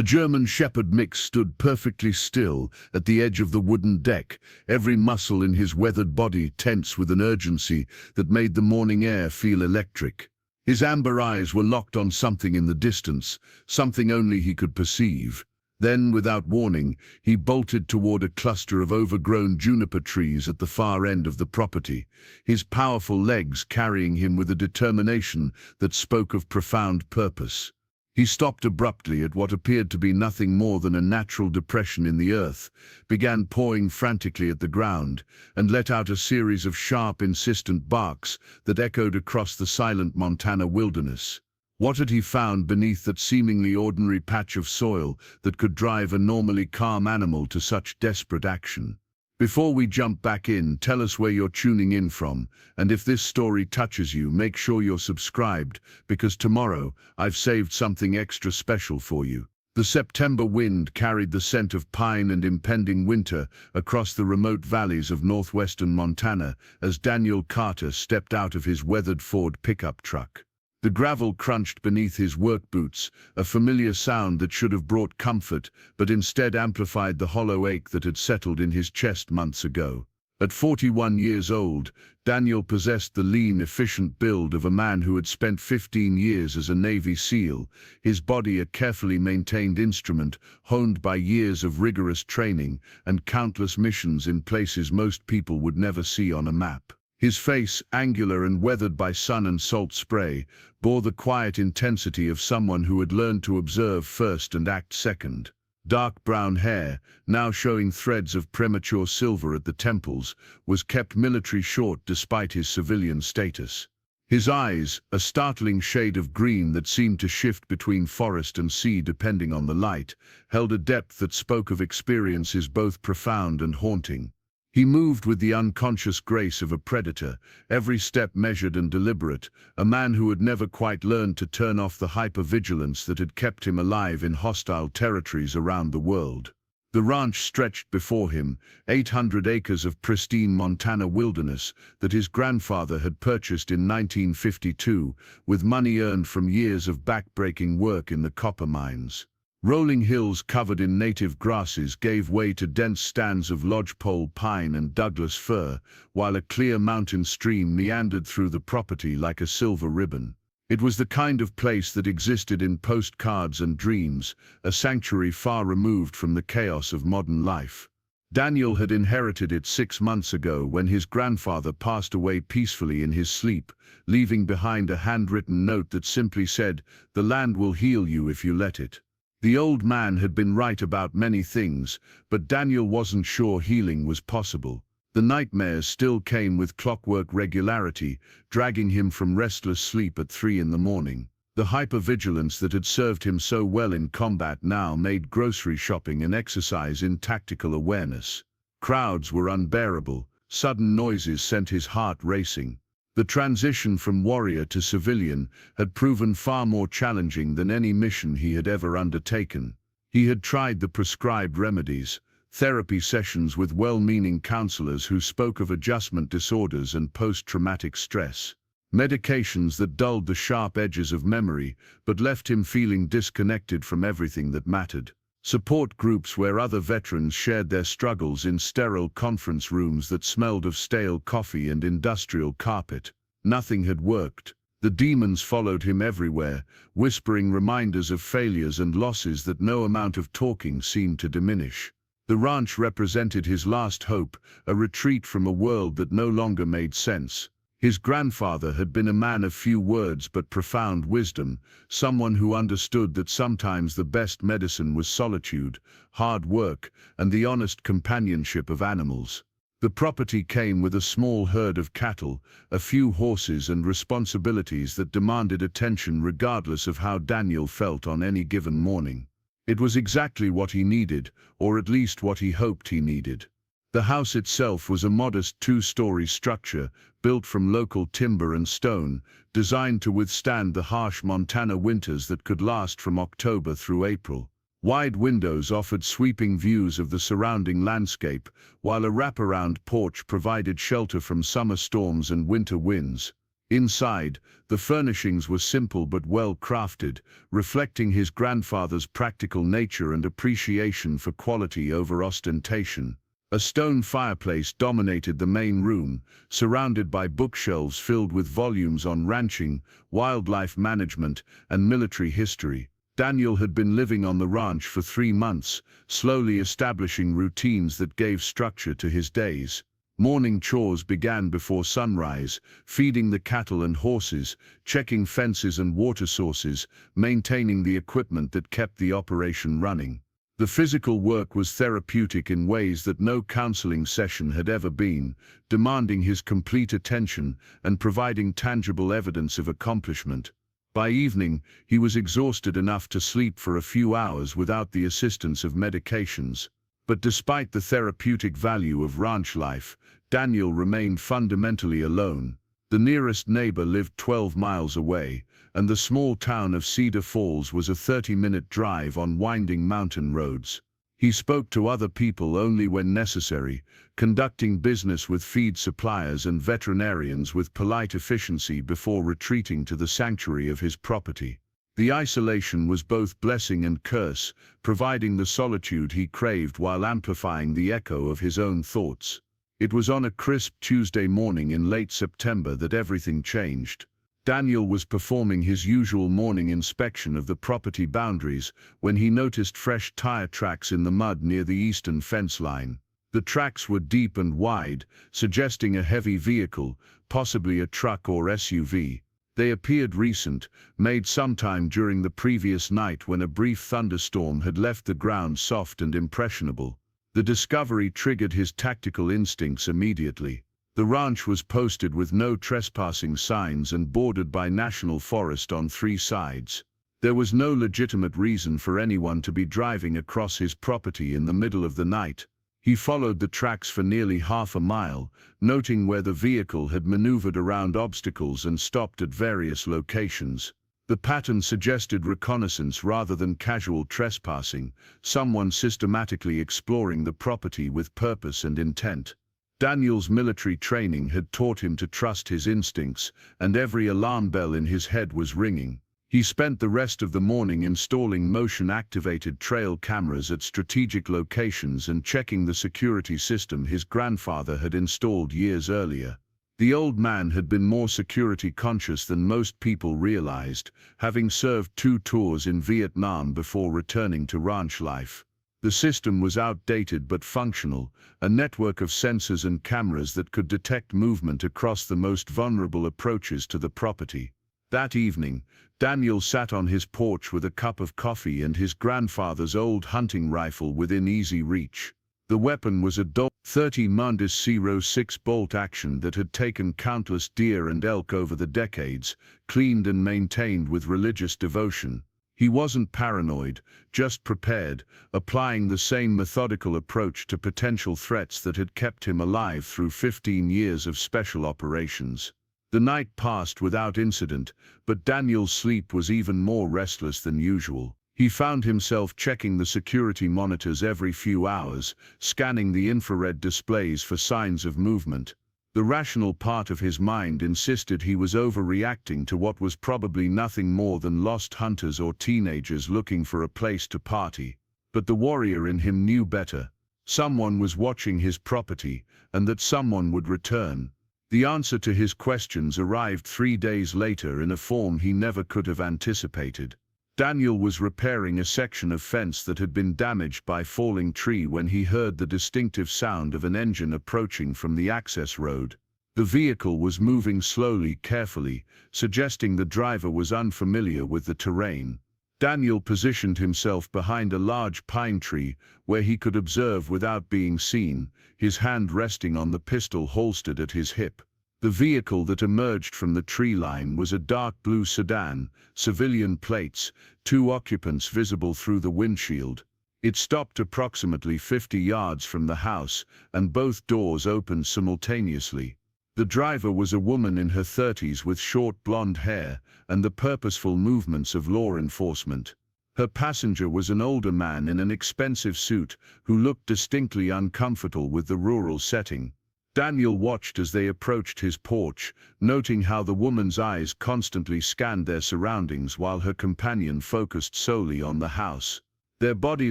The German Shepherd mix stood perfectly still at the edge of the wooden deck, every muscle in his weathered body tense with an urgency that made the morning air feel electric. His amber eyes were locked on something in the distance, something only he could perceive. Then, without warning, he bolted toward a cluster of overgrown juniper trees at the far end of the property, his powerful legs carrying him with a determination that spoke of profound purpose. He stopped abruptly at what appeared to be nothing more than a natural depression in the earth, began pawing frantically at the ground, and let out a series of sharp, insistent barks that echoed across the silent Montana wilderness. What had he found beneath that seemingly ordinary patch of soil that could drive a normally calm animal to such desperate action? Before we jump back in, tell us where you're tuning in from, and if this story touches you, make sure you're subscribed, because tomorrow I've saved something extra special for you. The September wind carried the scent of pine and impending winter across the remote valleys of northwestern Montana as Daniel Carter stepped out of his weathered Ford pickup truck. The gravel crunched beneath his work boots, a familiar sound that should have brought comfort, but instead amplified the hollow ache that had settled in his chest months ago. At 41 years old, Daniel possessed the lean, efficient build of a man who had spent 15 years as a Navy SEAL, his body a carefully maintained instrument, honed by years of rigorous training and countless missions in places most people would never see on a map. His face, angular and weathered by sun and salt spray, bore the quiet intensity of someone who had learned to observe first and act second. Dark brown hair, now showing threads of premature silver at the temples, was kept military short despite his civilian status. His eyes, a startling shade of green that seemed to shift between forest and sea depending on the light, held a depth that spoke of experiences both profound and haunting. He moved with the unconscious grace of a predator, every step measured and deliberate, a man who had never quite learned to turn off the hypervigilance that had kept him alive in hostile territories around the world. The ranch stretched before him, 800 acres of pristine Montana wilderness that his grandfather had purchased in 1952 with money earned from years of back-breaking work in the copper mines. Rolling hills covered in native grasses gave way to dense stands of lodgepole pine and Douglas fir, while a clear mountain stream meandered through the property like a silver ribbon. It was the kind of place that existed in postcards and dreams, a sanctuary far removed from the chaos of modern life. Daniel had inherited it 6 months ago when his grandfather passed away peacefully in his sleep, leaving behind a handwritten note that simply said, "The land will heal you if you let it." The old man had been right about many things, but Daniel wasn't sure healing was possible. The nightmares still came with clockwork regularity, dragging him from restless sleep at 3 in the morning. The hypervigilance that had served him so well in combat now made grocery shopping an exercise in tactical awareness. Crowds were unbearable, sudden noises sent his heart racing. The transition from warrior to civilian had proven far more challenging than any mission he had ever undertaken. He had tried the prescribed remedies, therapy sessions with well-meaning counselors who spoke of adjustment disorders and post-traumatic stress, medications that dulled the sharp edges of memory but left him feeling disconnected from everything that mattered. Support groups where other veterans shared their struggles in sterile conference rooms that smelled of stale coffee and industrial carpet. Nothing had worked. The demons followed him everywhere, whispering reminders of failures and losses that no amount of talking seemed to diminish. The ranch represented his last hope, a retreat from a world that no longer made sense. His grandfather had been a man of few words but profound wisdom, someone who understood that sometimes the best medicine was solitude, hard work, and the honest companionship of animals. The property came with a small herd of cattle, a few horses, and responsibilities that demanded attention regardless of how Daniel felt on any given morning. It was exactly what he needed, or at least what he hoped he needed. The house itself was a modest 2-story structure, built from local timber and stone, designed to withstand the harsh Montana winters that could last from October through April. Wide windows offered sweeping views of the surrounding landscape, while a wraparound porch provided shelter from summer storms and winter winds. Inside, the furnishings were simple but well crafted, reflecting his grandfather's practical nature and appreciation for quality over ostentation. A stone fireplace dominated the main room, surrounded by bookshelves filled with volumes on ranching, wildlife management, and military history. Daniel had been living on the ranch for 3 months, slowly establishing routines that gave structure to his days. Morning chores began before sunrise, feeding the cattle and horses, checking fences and water sources, maintaining the equipment that kept the operation running. The physical work was therapeutic in ways that no counseling session had ever been, demanding his complete attention and providing tangible evidence of accomplishment. By evening, he was exhausted enough to sleep for a few hours without the assistance of medications. But despite the therapeutic value of ranch life, Daniel remained fundamentally alone. The nearest neighbor lived 12 miles away, and the small town of Cedar Falls was a 30-minute drive on winding mountain roads. He spoke to other people only when necessary, conducting business with feed suppliers and veterinarians with polite efficiency before retreating to the sanctuary of his property. The isolation was both blessing and curse, providing the solitude he craved while amplifying the echo of his own thoughts. It was on a crisp Tuesday morning in late September that everything changed. Daniel was performing his usual morning inspection of the property boundaries when he noticed fresh tire tracks in the mud near the eastern fence line. The tracks were deep and wide, suggesting a heavy vehicle, possibly a truck or SUV. They appeared recent, made sometime during the previous night when a brief thunderstorm had left the ground soft and impressionable. The discovery triggered his tactical instincts immediately. The ranch was posted with no trespassing signs and bordered by national forest on 3 sides. There was no legitimate reason for anyone to be driving across his property in the middle of the night. He followed the tracks for nearly half a mile, noting where the vehicle had maneuvered around obstacles and stopped at various locations. The pattern suggested reconnaissance rather than casual trespassing, someone systematically exploring the property with purpose and intent. Daniel's military training had taught him to trust his instincts, and every alarm bell in his head was ringing. He spent the rest of the morning installing motion-activated trail cameras at strategic locations and checking the security system his grandfather had installed years earlier. The old man had been more security conscious than most people realized, having served 2 tours in Vietnam before returning to ranch life. The system was outdated but functional, a network of sensors and cameras that could detect movement across the most vulnerable approaches to the property. That evening, Daniel sat on his porch with a cup of coffee and his grandfather's old hunting rifle within easy reach. The weapon was a Dol 30 Mundus 06 bolt action that had taken countless deer and elk over the decades, cleaned and maintained with religious devotion. He wasn't paranoid, just prepared, applying the same methodical approach to potential threats that had kept him alive through 15 years of special operations. The night passed without incident, but Daniel's sleep was even more restless than usual. He found himself checking the security monitors every few hours, scanning the infrared displays for signs of movement. The rational part of his mind insisted he was overreacting to what was probably nothing more than lost hunters or teenagers looking for a place to party. But the warrior in him knew better. Someone was watching his property, and that someone would return. The answer to his questions arrived 3 days later in a form he never could have anticipated. Daniel was repairing a section of fence that had been damaged by falling tree when he heard the distinctive sound of an engine approaching from the access road. The vehicle was moving slowly, carefully, suggesting the driver was unfamiliar with the terrain. Daniel positioned himself behind a large pine tree where he could observe without being seen, his hand resting on the pistol holstered at his hip. The vehicle that emerged from the tree line was a dark blue sedan, civilian plates, 2 occupants visible through the windshield. It stopped approximately 50 yards from the house, and both doors opened simultaneously. The driver was a woman in her 30s with short blonde hair and the purposeful movements of law enforcement. Her passenger was an older man in an expensive suit who looked distinctly uncomfortable with the rural setting. Daniel watched as they approached his porch, noting how the woman's eyes constantly scanned their surroundings while her companion focused solely on the house. Their body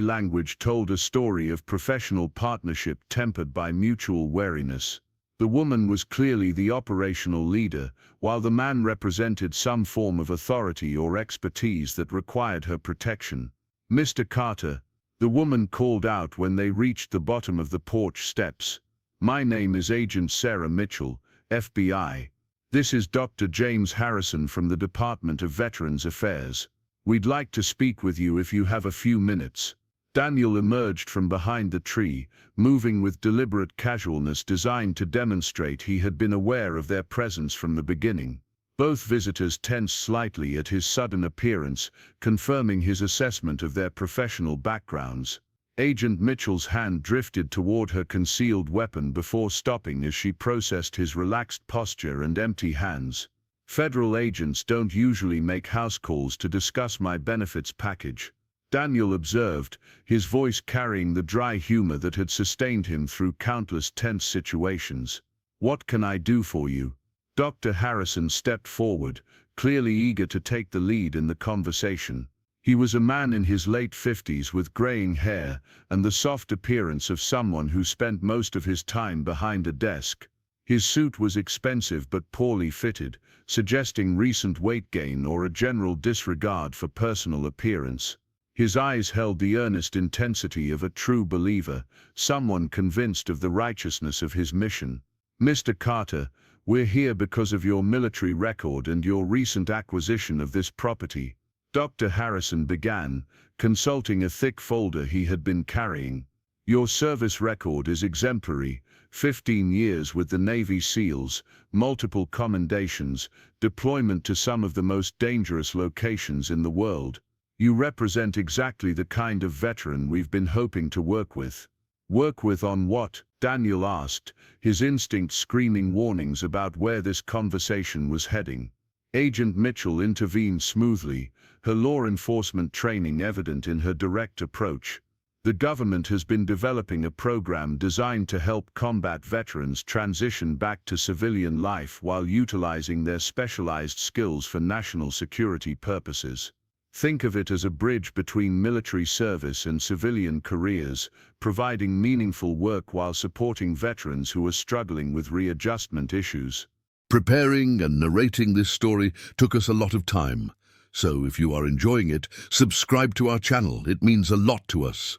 language told a story of professional partnership tempered by mutual wariness. The woman was clearly the operational leader, while the man represented some form of authority or expertise that required her protection. "Mr. Carter," the woman called out when they reached the bottom of the porch steps. "My name is Agent Sarah Mitchell, FBI. This is Dr. James Harrison from the Department of Veterans Affairs. We'd like to speak with you if you have a few minutes." Daniel emerged from behind the tree, moving with deliberate casualness designed to demonstrate he had been aware of their presence from the beginning. Both visitors tensed slightly at his sudden appearance, confirming his assessment of their professional backgrounds. Agent Mitchell's hand drifted toward her concealed weapon before stopping as she processed his relaxed posture and empty hands. "Federal agents don't usually make house calls to discuss my benefits package," Daniel observed, his voice carrying the dry humor that had sustained him through countless tense situations. "What can I do for you?" Dr. Harrison stepped forward, clearly eager to take the lead in the conversation. He was a man in his late 50s with graying hair and the soft appearance of someone who spent most of his time behind a desk. His suit was expensive but poorly fitted, suggesting recent weight gain or a general disregard for personal appearance. His eyes held the earnest intensity of a true believer, someone convinced of the righteousness of his mission. "Mr. Carter, we're here because of your military record and your recent acquisition of this property," Dr. Harrison began, consulting a thick folder he had been carrying. "Your service record is exemplary, 15 years with the Navy SEALs, multiple commendations, deployment to some of the most dangerous locations in the world. You represent exactly the kind of veteran we've been hoping to work with." "Work with on what?" Daniel asked, his instincts screaming warnings about where this conversation was heading. Agent Mitchell intervened smoothly, her law enforcement training evident in her direct approach. "The government has been developing a program designed to help combat veterans transition back to civilian life while utilizing their specialized skills for national security purposes. Think of it as a bridge between military service and civilian careers, providing meaningful work while supporting veterans who are struggling with readjustment issues." Preparing and narrating this story took us a lot of time, so if you are enjoying it, subscribe to our channel. It means a lot to us.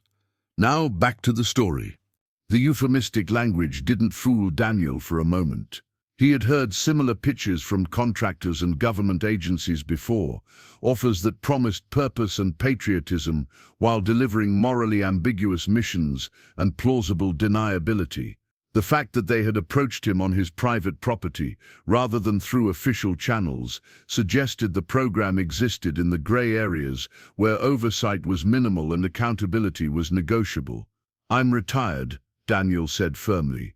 Now back to the story. The euphemistic language didn't fool Daniel for a moment. He had heard similar pitches from contractors and government agencies before, offers that promised purpose and patriotism while delivering morally ambiguous missions and plausible deniability. The fact that they had approached him on his private property, rather than through official channels, suggested the program existed in the gray areas where oversight was minimal and accountability was negotiable. "I'm retired," Daniel said firmly.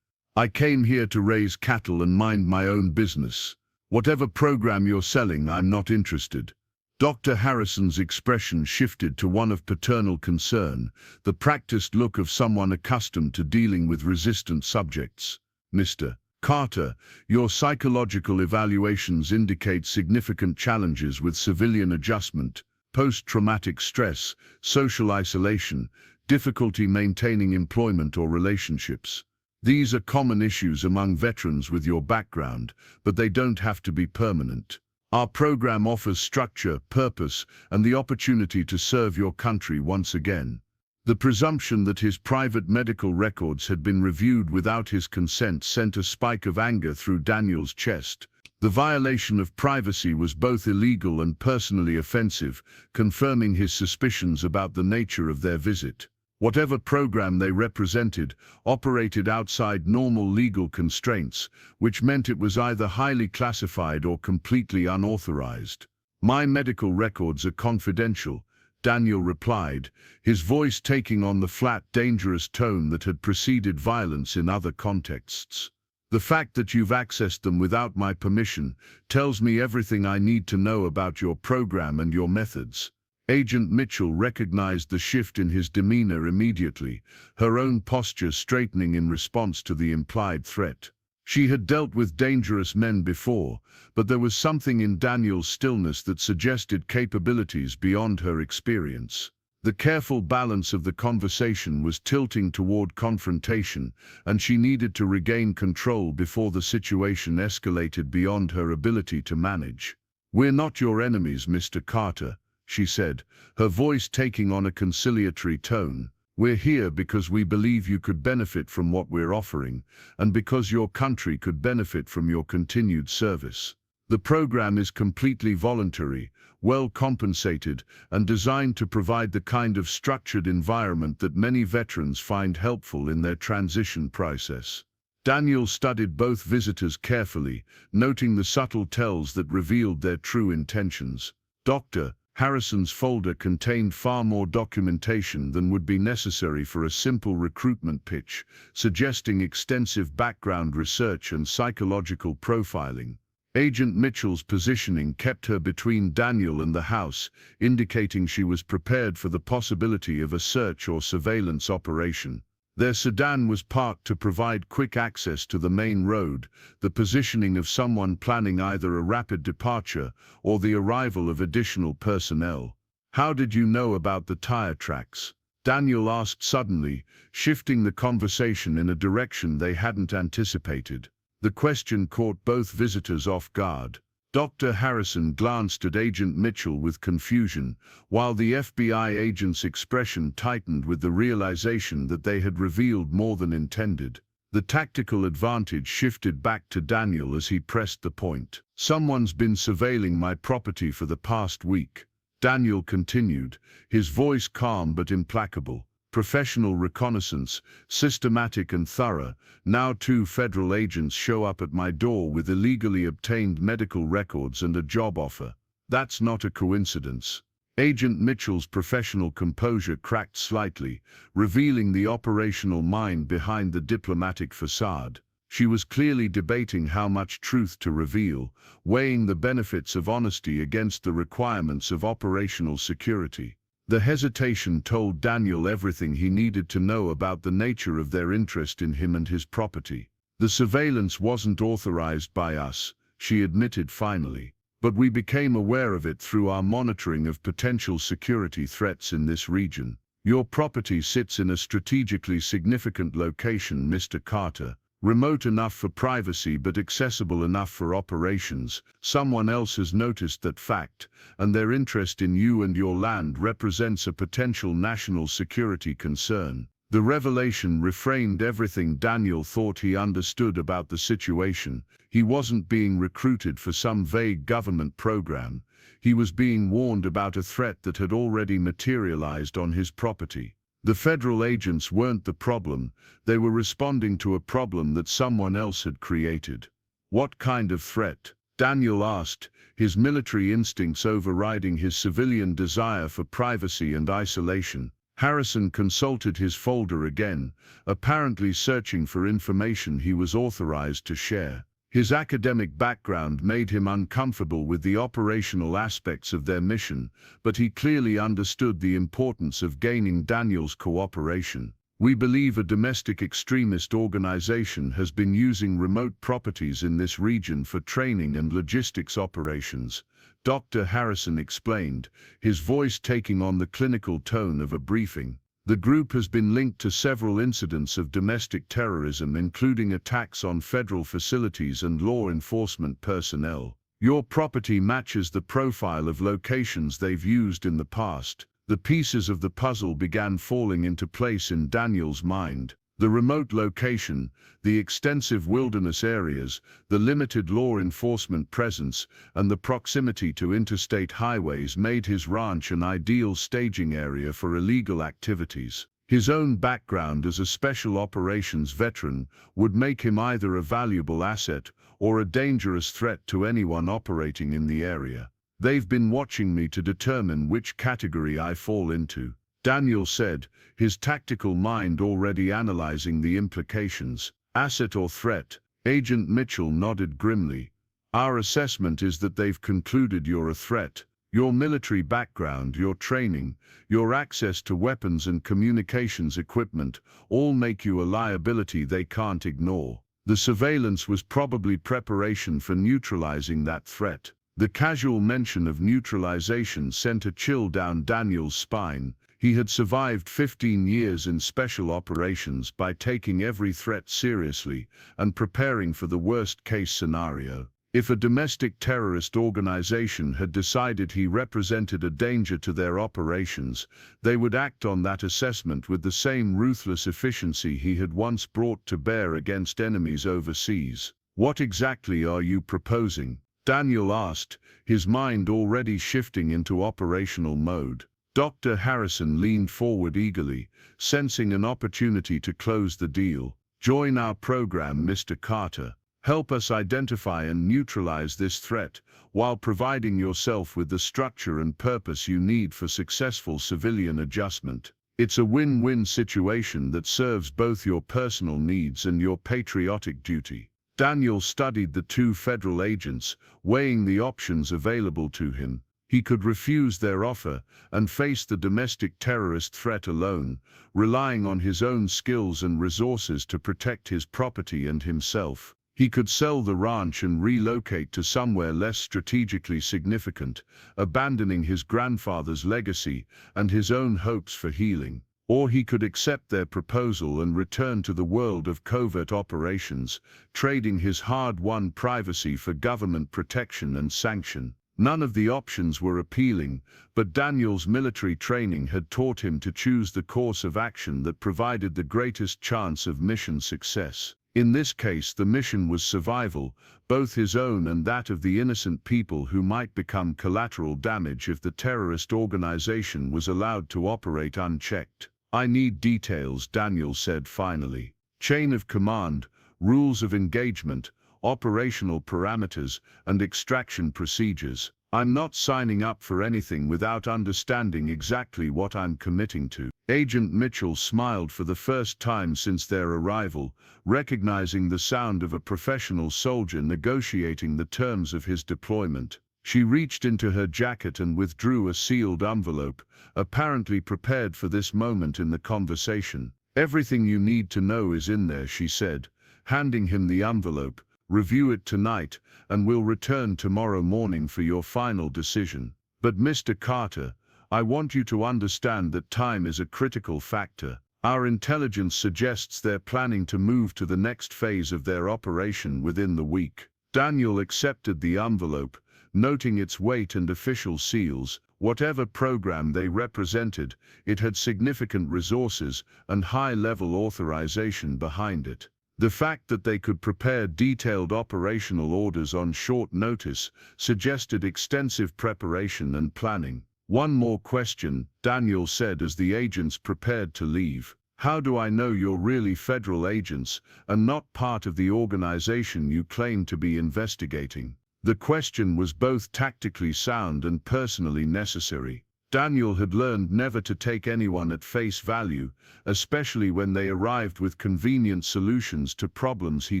"I came here to raise cattle and mind my own business. Whatever program you're selling, I'm not interested." Dr. Harrison's expression shifted to one of paternal concern, the practiced look of someone accustomed to dealing with resistant subjects. "Mr. Carter, your psychological evaluations indicate significant challenges with civilian adjustment, post-traumatic stress, social isolation, difficulty maintaining employment or relationships. These are common issues among veterans with your background, but they don't have to be permanent. Our program offers structure, purpose, and the opportunity to serve your country once again." The presumption that his private medical records had been reviewed without his consent sent a spike of anger through Daniel's chest. The violation of privacy was both illegal and personally offensive, confirming his suspicions about the nature of their visit. Whatever program they represented operated outside normal legal constraints, which meant it was either highly classified or completely unauthorized. "My medical records are confidential," Daniel replied, his voice taking on the flat, dangerous tone that had preceded violence in other contexts. "The fact that you've accessed them without my permission tells me everything I need to know about your program and your methods." Agent Mitchell recognized the shift in his demeanor immediately, her own posture straightening in response to the implied threat. She had dealt with dangerous men before, but there was something in Daniel's stillness that suggested capabilities beyond her experience. The careful balance of the conversation was tilting toward confrontation, and she needed to regain control before the situation escalated beyond her ability to manage. "We're not your enemies, Mr. Carter," she said, her voice taking on a conciliatory tone. "We're here because we believe you could benefit from what we're offering, and because your country could benefit from your continued service. The program is completely voluntary, well compensated, and designed to provide the kind of structured environment that many veterans find helpful in their transition process." Daniel studied both visitors carefully, noting the subtle tells that revealed their true intentions. Dr. Harrison's folder contained far more documentation than would be necessary for a simple recruitment pitch, suggesting extensive background research and psychological profiling. Agent Mitchell's positioning kept her between Daniel and the house, indicating she was prepared for the possibility of a search or surveillance operation. Their sedan was parked to provide quick access to the main road, the positioning of someone planning either a rapid departure or the arrival of additional personnel. "How did you know about the tire tracks?" Daniel asked suddenly, shifting the conversation in a direction they hadn't anticipated. The question caught both visitors off guard. Dr. Harrison glanced at Agent Mitchell with confusion, while the FBI agent's expression tightened with the realization that they had revealed more than intended. The tactical advantage shifted back to Daniel as he pressed the point. "Someone's been surveilling my property for the past week," Daniel continued, his voice calm but implacable. "Professional reconnaissance, systematic and thorough. Now 2 federal agents show up at my door with illegally obtained medical records and a job offer. That's not a coincidence." Agent Mitchell's professional composure cracked slightly, revealing the operational mind behind the diplomatic facade. She was clearly debating how much truth to reveal, weighing the benefits of honesty against the requirements of operational security. The hesitation told Daniel everything he needed to know about the nature of their interest in him and his property. "The surveillance wasn't authorized by us," she admitted finally, "but we became aware of it through our monitoring of potential security threats in this region. Your property sits in a strategically significant location, Mr. Carter. Remote enough for privacy but accessible enough for operations. Someone else has noticed that fact, and their interest in you and your land represents a potential national security concern." The revelation reframed everything Daniel thought he understood about the situation. He wasn't being recruited for some vague government program. He was being warned about a threat that had already materialized on his property. The federal agents weren't the problem, they were responding to a problem that someone else had created. "What kind of threat?" Daniel asked, his military instincts overriding his civilian desire for privacy and isolation. Harrison consulted his folder again, apparently searching for information he was authorized to share. His academic background made him uncomfortable with the operational aspects of their mission, but he clearly understood the importance of gaining Daniel's cooperation. "We believe a domestic extremist organization has been using remote properties in this region for training and logistics operations," Dr. Harrison explained, his voice taking on the clinical tone of a briefing. "The group has been linked to several incidents of domestic terrorism, including attacks on federal facilities and law enforcement personnel. Your property matches the profile of locations they've used in the past." The pieces of the puzzle began falling into place in Daniel's mind. The remote location, the extensive wilderness areas, the limited law enforcement presence, and the proximity to interstate highways made his ranch an ideal staging area for illegal activities. His own background as a special operations veteran would make him either a valuable asset or a dangerous threat to anyone operating in the area. "They've been watching me to determine which category I fall into," Daniel said, his tactical mind already analyzing the implications. "Asset or threat?" Agent Mitchell nodded grimly. "Our assessment is that they've concluded you're a threat. Your military background, your training, your access to weapons and communications equipment all make you a liability they can't ignore. The surveillance was probably preparation for neutralizing that threat. The casual mention of neutralization sent a chill down Daniel's spine. He had survived 15 years in special operations by taking every threat seriously and preparing for the worst-case scenario. If a domestic terrorist organization had decided he represented a danger to their operations, they would act on that assessment with the same ruthless efficiency he had once brought to bear against enemies overseas. "What exactly are you proposing?" Daniel asked, his mind already shifting into operational mode. Dr. Harrison leaned forward eagerly, sensing an opportunity to close the deal. "Join our program, Mr. Carter. Help us identify and neutralize this threat, while providing yourself with the structure and purpose you need for successful civilian adjustment. It's a win-win situation that serves both your personal needs and your patriotic duty." Daniel studied the two federal agents, weighing the options available to him. He could refuse their offer and face the domestic terrorist threat alone, relying on his own skills and resources to protect his property and himself. He could sell the ranch and relocate to somewhere less strategically significant, abandoning his grandfather's legacy and his own hopes for healing. Or he could accept their proposal and return to the world of covert operations, trading his hard-won privacy for government protection and sanction. None of the options were appealing, but Daniel's military training had taught him to choose the course of action that provided the greatest chance of mission success. In this case, the mission was survival, both his own and that of the innocent people who might become collateral damage if the terrorist organization was allowed to operate unchecked. "I need details," Daniel said finally. "Chain of command, rules of engagement, operational parameters, and extraction procedures. I'm not signing up for anything without understanding exactly what I'm committing to." Agent Mitchell smiled for the first time since their arrival, recognizing the sound of a professional soldier negotiating the terms of his deployment. She reached into her jacket and withdrew a sealed envelope, apparently prepared for this moment in the conversation. "Everything you need to know is in there," she said, handing him the envelope. "Review it tonight, and we'll return tomorrow morning for your final decision. But Mr. Carter, I want you to understand that time is a critical factor. Our intelligence suggests they're planning to move to the next phase of their operation within the week." Daniel accepted the envelope, noting its weight and official seals. Whatever program they represented, it had significant resources and high-level authorization behind it. The fact that they could prepare detailed operational orders on short notice suggested extensive preparation and planning. "One more question," Daniel said as the agents prepared to leave. "How do I know you're really federal agents and not part of the organization you claim to be investigating?" The question was both tactically sound and personally necessary. Daniel had learned never to take anyone at face value, especially when they arrived with convenient solutions to problems he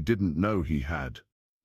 didn't know he had.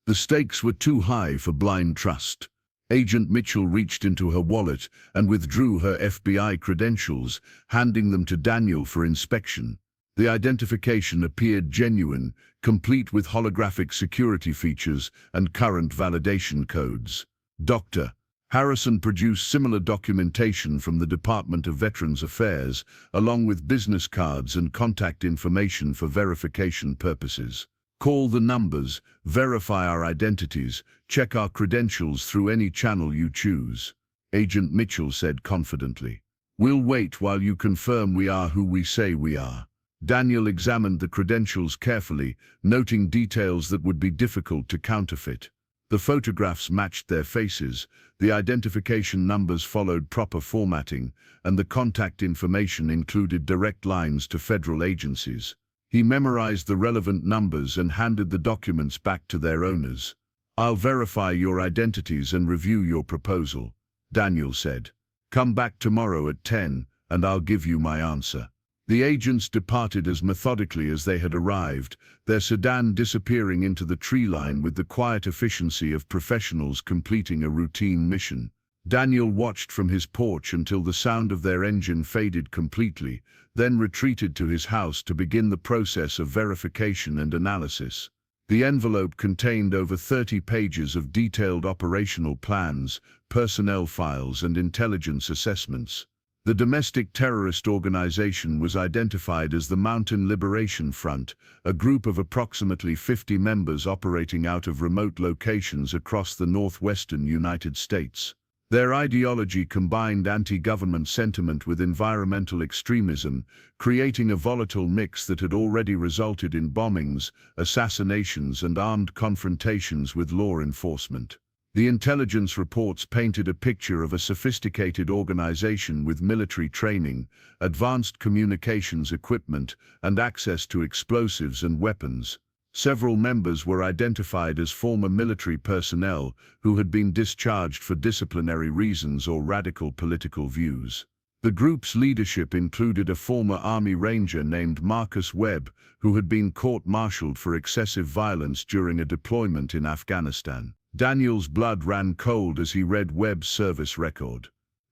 The stakes were too high for blind trust. Agent Mitchell reached into her wallet and withdrew her FBI credentials, handing them to Daniel for inspection. The identification appeared genuine, complete with holographic security features and current validation codes. Dr. Harrison produced similar documentation from the Department of Veterans Affairs, along with business cards and contact information for verification purposes. "Call the numbers, verify our identities, check our credentials through any channel you choose," Agent Mitchell said confidently. "We'll wait while you confirm we are who we say we are." Daniel examined the credentials carefully, noting details that would be difficult to counterfeit. The photographs matched their faces, the identification numbers followed proper formatting, and the contact information included direct lines to federal agencies. He memorized the relevant numbers and handed the documents back to their owners. "I'll verify your identities and review your proposal," Daniel said. "Come back tomorrow at 10, and I'll give you my answer." The agents departed as methodically as they had arrived, their sedan disappearing into the tree line with the quiet efficiency of professionals completing a routine mission. Daniel watched from his porch until the sound of their engine faded completely, then retreated to his house to begin the process of verification and analysis. The envelope contained over 30 pages of detailed operational plans, personnel files, and intelligence assessments. The domestic terrorist organization was identified as the Mountain Liberation Front, a group of approximately 50 members operating out of remote locations across the northwestern United States. Their ideology combined anti-government sentiment with environmental extremism, creating a volatile mix that had already resulted in bombings, assassinations, and armed confrontations with law enforcement. The intelligence reports painted a picture of a sophisticated organization with military training, advanced communications equipment, and access to explosives and weapons. Several members were identified as former military personnel who had been discharged for disciplinary reasons or radical political views. The group's leadership included a former Army Ranger named Marcus Webb, who had been court-martialed for excessive violence during a deployment in Afghanistan. Daniel's blood ran cold as he read Webb's service record.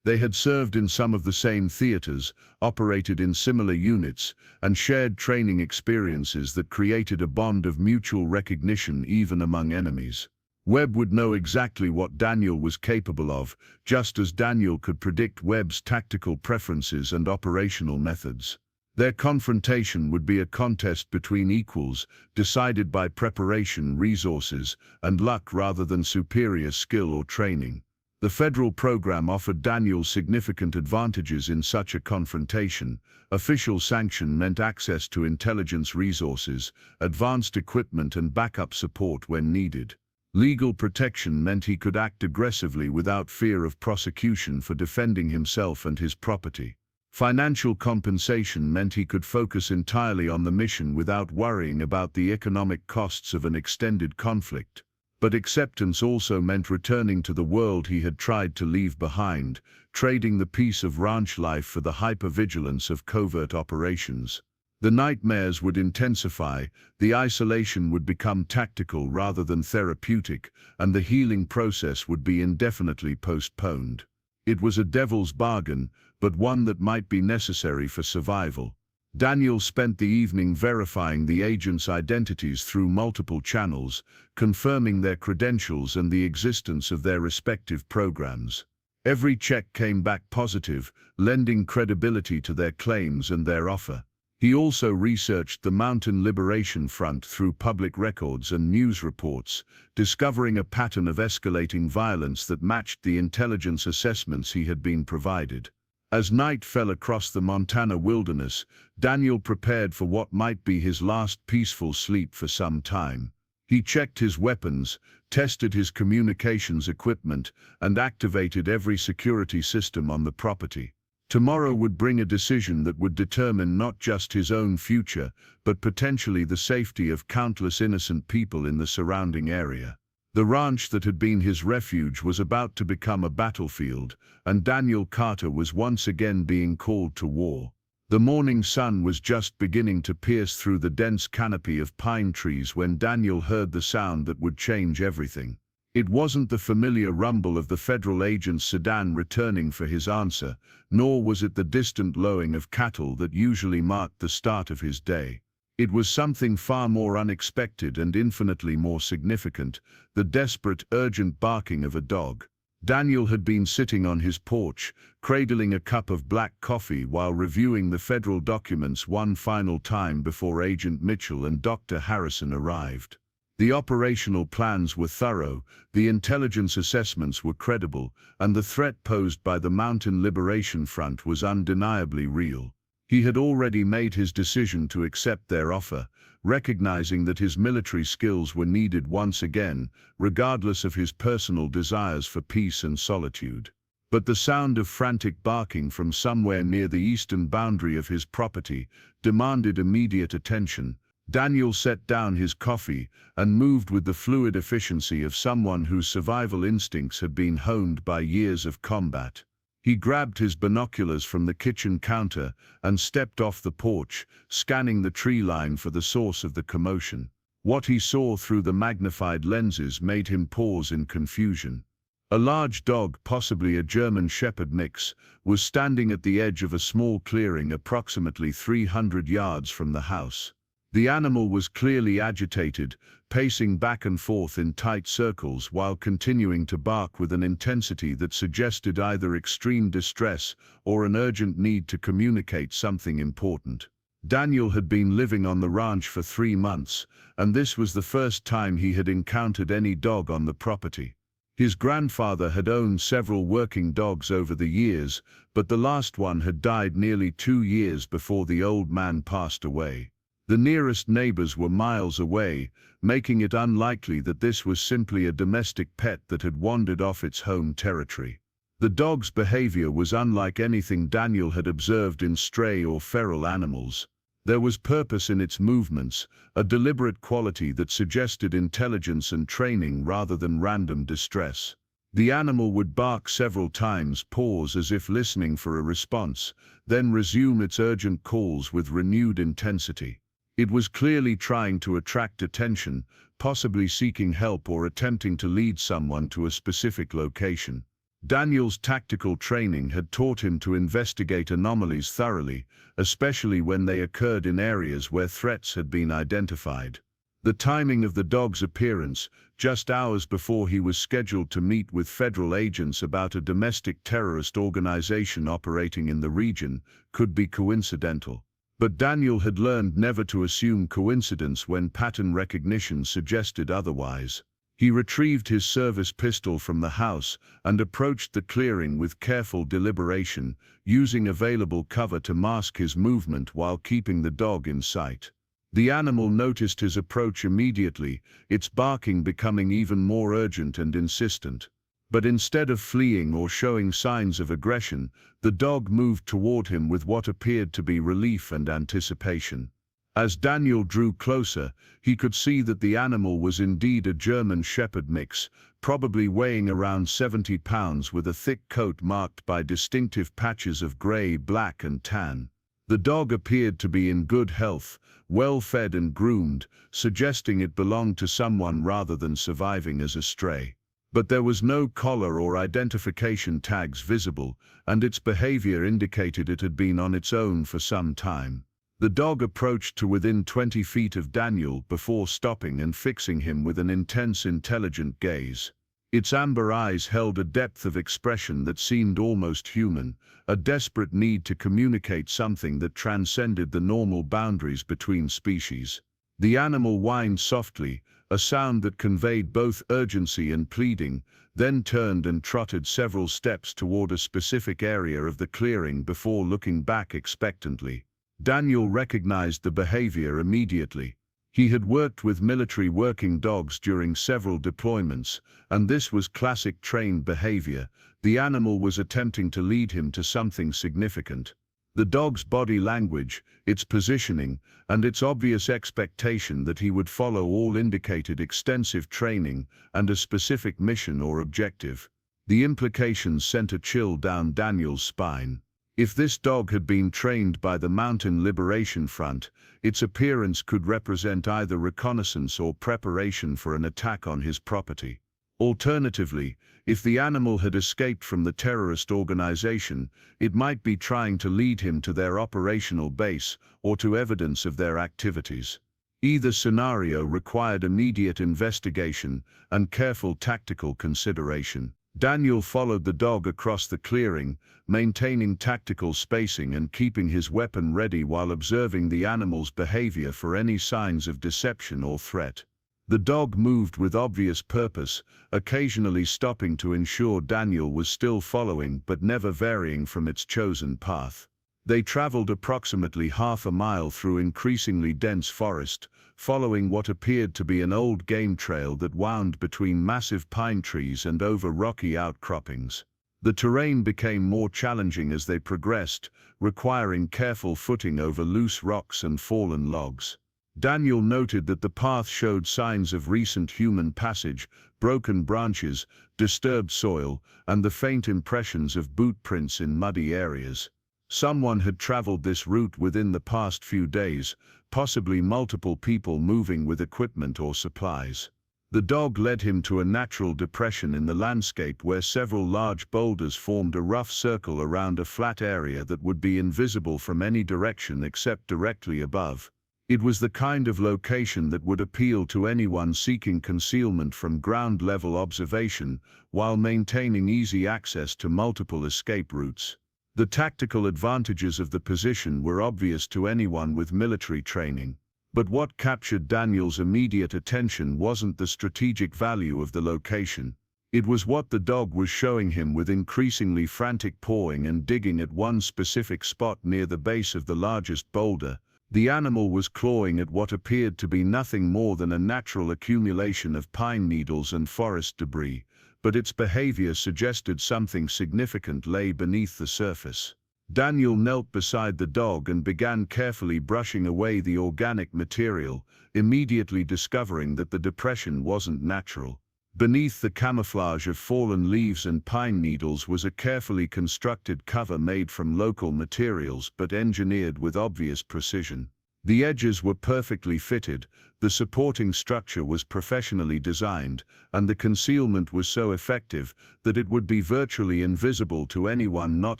They had served in some of the same theaters, operated in similar units, and shared training experiences that created a bond of mutual recognition even among enemies. Webb would know exactly what Daniel was capable of, just as Daniel could predict Webb's tactical preferences and operational methods. Their confrontation would be a contest between equals, decided by preparation, resources, and luck rather than superior skill or training. The federal program offered Daniel significant advantages in such a confrontation. Official sanction meant access to intelligence resources, advanced equipment, and backup support when needed. Legal protection meant he could act aggressively without fear of prosecution for defending himself and his property. Financial compensation meant he could focus entirely on the mission without worrying about the economic costs of an extended conflict. But acceptance also meant returning to the world he had tried to leave behind, trading the peace of ranch life for the hypervigilance of covert operations. The nightmares would intensify, the isolation would become tactical rather than therapeutic, and the healing process would be indefinitely postponed. It was a devil's bargain, but one that might be necessary for survival. Daniel spent the evening verifying the agents' identities through multiple channels, confirming their credentials and the existence of their respective programs. Every check came back positive, lending credibility to their claims and their offer. He also researched the Mountain Liberation Front through public records and news reports, discovering a pattern of escalating violence that matched the intelligence assessments he had been provided. As night fell across the Montana wilderness, Daniel prepared for what might be his last peaceful sleep for some time. He checked his weapons, tested his communications equipment, and activated every security system on the property. Tomorrow would bring a decision that would determine not just his own future, but potentially the safety of countless innocent people in the surrounding area. The ranch that had been his refuge was about to become a battlefield, and Daniel Carter was once again being called to war. The morning sun was just beginning to pierce through the dense canopy of pine trees when Daniel heard the sound that would change everything. It wasn't the familiar rumble of the federal agent's sedan returning for his answer, nor was it the distant lowing of cattle that usually marked the start of his day. It was something far more unexpected and infinitely more significant, the desperate, urgent barking of a dog. Daniel had been sitting on his porch, cradling a cup of black coffee while reviewing the federal documents one final time before Agent Mitchell and Dr. Harrison arrived. The operational plans were thorough, the intelligence assessments were credible, and the threat posed by the Mountain Liberation Front was undeniably real. He had already made his decision to accept their offer, recognizing that his military skills were needed once again, regardless of his personal desires for peace and solitude. But the sound of frantic barking from somewhere near the eastern boundary of his property demanded immediate attention. Daniel set down his coffee and moved with the fluid efficiency of someone whose survival instincts had been honed by years of combat. He grabbed his binoculars from the kitchen counter and stepped off the porch, scanning the tree line for the source of the commotion. What he saw through the magnified lenses made him pause in confusion. A large dog, possibly a German Shepherd mix, was standing at the edge of a small clearing approximately 300 yards from the house. The animal was clearly agitated, pacing back and forth in tight circles while continuing to bark with an intensity that suggested either extreme distress or an urgent need to communicate something important. Daniel had been living on the ranch for 3 months, and this was the first time he had encountered any dog on the property. His grandfather had owned several working dogs over the years, but the last one had died nearly 2 years before the old man passed away. The nearest neighbors were miles away, making it unlikely that this was simply a domestic pet that had wandered off its home territory. The dog's behavior was unlike anything Daniel had observed in stray or feral animals. There was purpose in its movements, a deliberate quality that suggested intelligence and training rather than random distress. The animal would bark several times, pause as if listening for a response, then resume its urgent calls with renewed intensity. It was clearly trying to attract attention, possibly seeking help or attempting to lead someone to a specific location. Daniel's tactical training had taught him to investigate anomalies thoroughly, especially when they occurred in areas where threats had been identified. The timing of the dog's appearance, just hours before he was scheduled to meet with federal agents about a domestic terrorist organization operating in the region, could be coincidental. But Daniel had learned never to assume coincidence when pattern recognition suggested otherwise. He retrieved his service pistol from the house and approached the clearing with careful deliberation, using available cover to mask his movement while keeping the dog in sight. The animal noticed his approach immediately, its barking becoming even more urgent and insistent. But instead of fleeing or showing signs of aggression, the dog moved toward him with what appeared to be relief and anticipation. As Daniel drew closer, he could see that the animal was indeed a German Shepherd mix, probably weighing around 70 pounds with a thick coat marked by distinctive patches of gray, black and tan. The dog appeared to be in good health, well fed and groomed, suggesting it belonged to someone rather than surviving as a stray. But there was no collar or identification tags visible, and its behavior indicated it had been on its own for some time. The dog approached to within 20 feet of Daniel before stopping and fixing him with an intense, intelligent gaze. Its amber eyes held a depth of expression that seemed almost human, a desperate need to communicate something that transcended the normal boundaries between species. The animal whined softly, a sound that conveyed both urgency and pleading, then turned and trotted several steps toward a specific area of the clearing before looking back expectantly. Daniel recognized the behavior immediately. He had worked with military working dogs during several deployments, and this was classic trained behavior. The animal was attempting to lead him to something significant. The dog's body language, its positioning, and its obvious expectation that he would follow all indicated extensive training and a specific mission or objective. The implications sent a chill down Daniel's spine. If this dog had been trained by the Mountain Liberation Front, its appearance could represent either reconnaissance or preparation for an attack on his property. Alternatively, if the animal had escaped from the terrorist organization, it might be trying to lead him to their operational base or to evidence of their activities. Either scenario required immediate investigation and careful tactical consideration. Daniel followed the dog across the clearing, maintaining tactical spacing and keeping his weapon ready while observing the animal's behavior for any signs of deception or threat. The dog moved with obvious purpose, occasionally stopping to ensure Daniel was still following but never varying from its chosen path. They traveled approximately half a mile through increasingly dense forest, following what appeared to be an old game trail that wound between massive pine trees and over rocky outcroppings. The terrain became more challenging as they progressed, requiring careful footing over loose rocks and fallen logs. Daniel noted that the path showed signs of recent human passage, broken branches, disturbed soil, and the faint impressions of boot prints in muddy areas. Someone had traveled this route within the past few days, possibly multiple people moving with equipment or supplies. The dog led him to a natural depression in the landscape where several large boulders formed a rough circle around a flat area that would be invisible from any direction except directly above. It was the kind of location that would appeal to anyone seeking concealment from ground-level observation while maintaining easy access to multiple escape routes. The tactical advantages of the position were obvious to anyone with military training. But what captured Daniel's immediate attention wasn't the strategic value of the location. It was what the dog was showing him with increasingly frantic pawing and digging at one specific spot near the base of the largest boulder. The animal was clawing at what appeared to be nothing more than a natural accumulation of pine needles and forest debris, but its behavior suggested something significant lay beneath the surface. Daniel knelt beside the dog and began carefully brushing away the organic material, immediately discovering that the depression wasn't natural. Beneath the camouflage of fallen leaves and pine needles was a carefully constructed cover made from local materials but engineered with obvious precision. The edges were perfectly fitted, the supporting structure was professionally designed, and the concealment was so effective that it would be virtually invisible to anyone not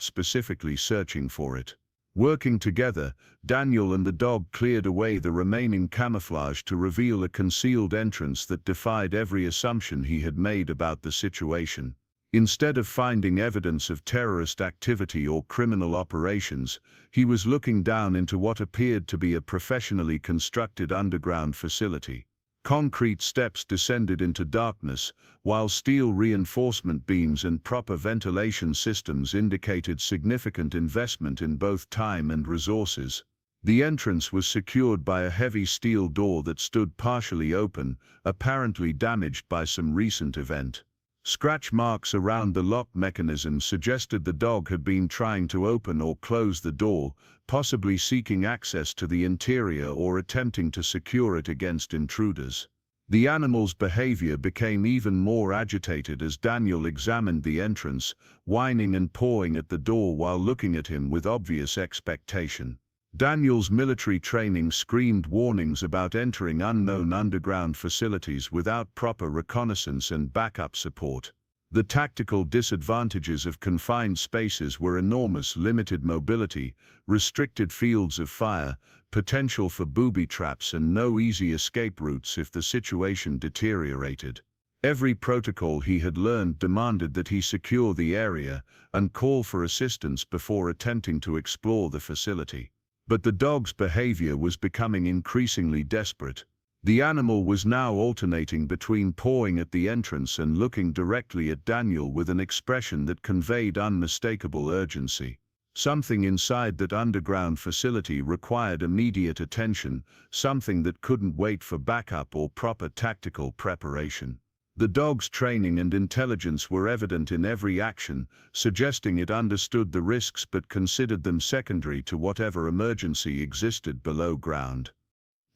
specifically searching for it. Working together, Daniel and the dog cleared away the remaining camouflage to reveal a concealed entrance that defied every assumption he had made about the situation. Instead of finding evidence of terrorist activity or criminal operations, he was looking down into what appeared to be a professionally constructed underground facility. Concrete steps descended into darkness, while steel reinforcement beams and proper ventilation systems indicated significant investment in both time and resources. The entrance was secured by a heavy steel door that stood partially open, apparently damaged by some recent event. Scratch marks around the lock mechanism suggested the dog had been trying to open or close the door, possibly seeking access to the interior or attempting to secure it against intruders. The animal's behavior became even more agitated as Daniel examined the entrance, whining and pawing at the door while looking at him with obvious expectation. Daniel's military training screamed warnings about entering unknown underground facilities without proper reconnaissance and backup support. The tactical disadvantages of confined spaces were enormous: limited mobility, restricted fields of fire, potential for booby traps, and no easy escape routes if the situation deteriorated. Every protocol he had learned demanded that he secure the area and call for assistance before attempting to explore the facility. But the dog's behavior was becoming increasingly desperate. The animal was now alternating between pawing at the entrance and looking directly at Daniel with an expression that conveyed unmistakable urgency. Something inside that underground facility required immediate attention, something that couldn't wait for backup or proper tactical preparation. The dog's training and intelligence were evident in every action, suggesting it understood the risks but considered them secondary to whatever emergency existed below ground.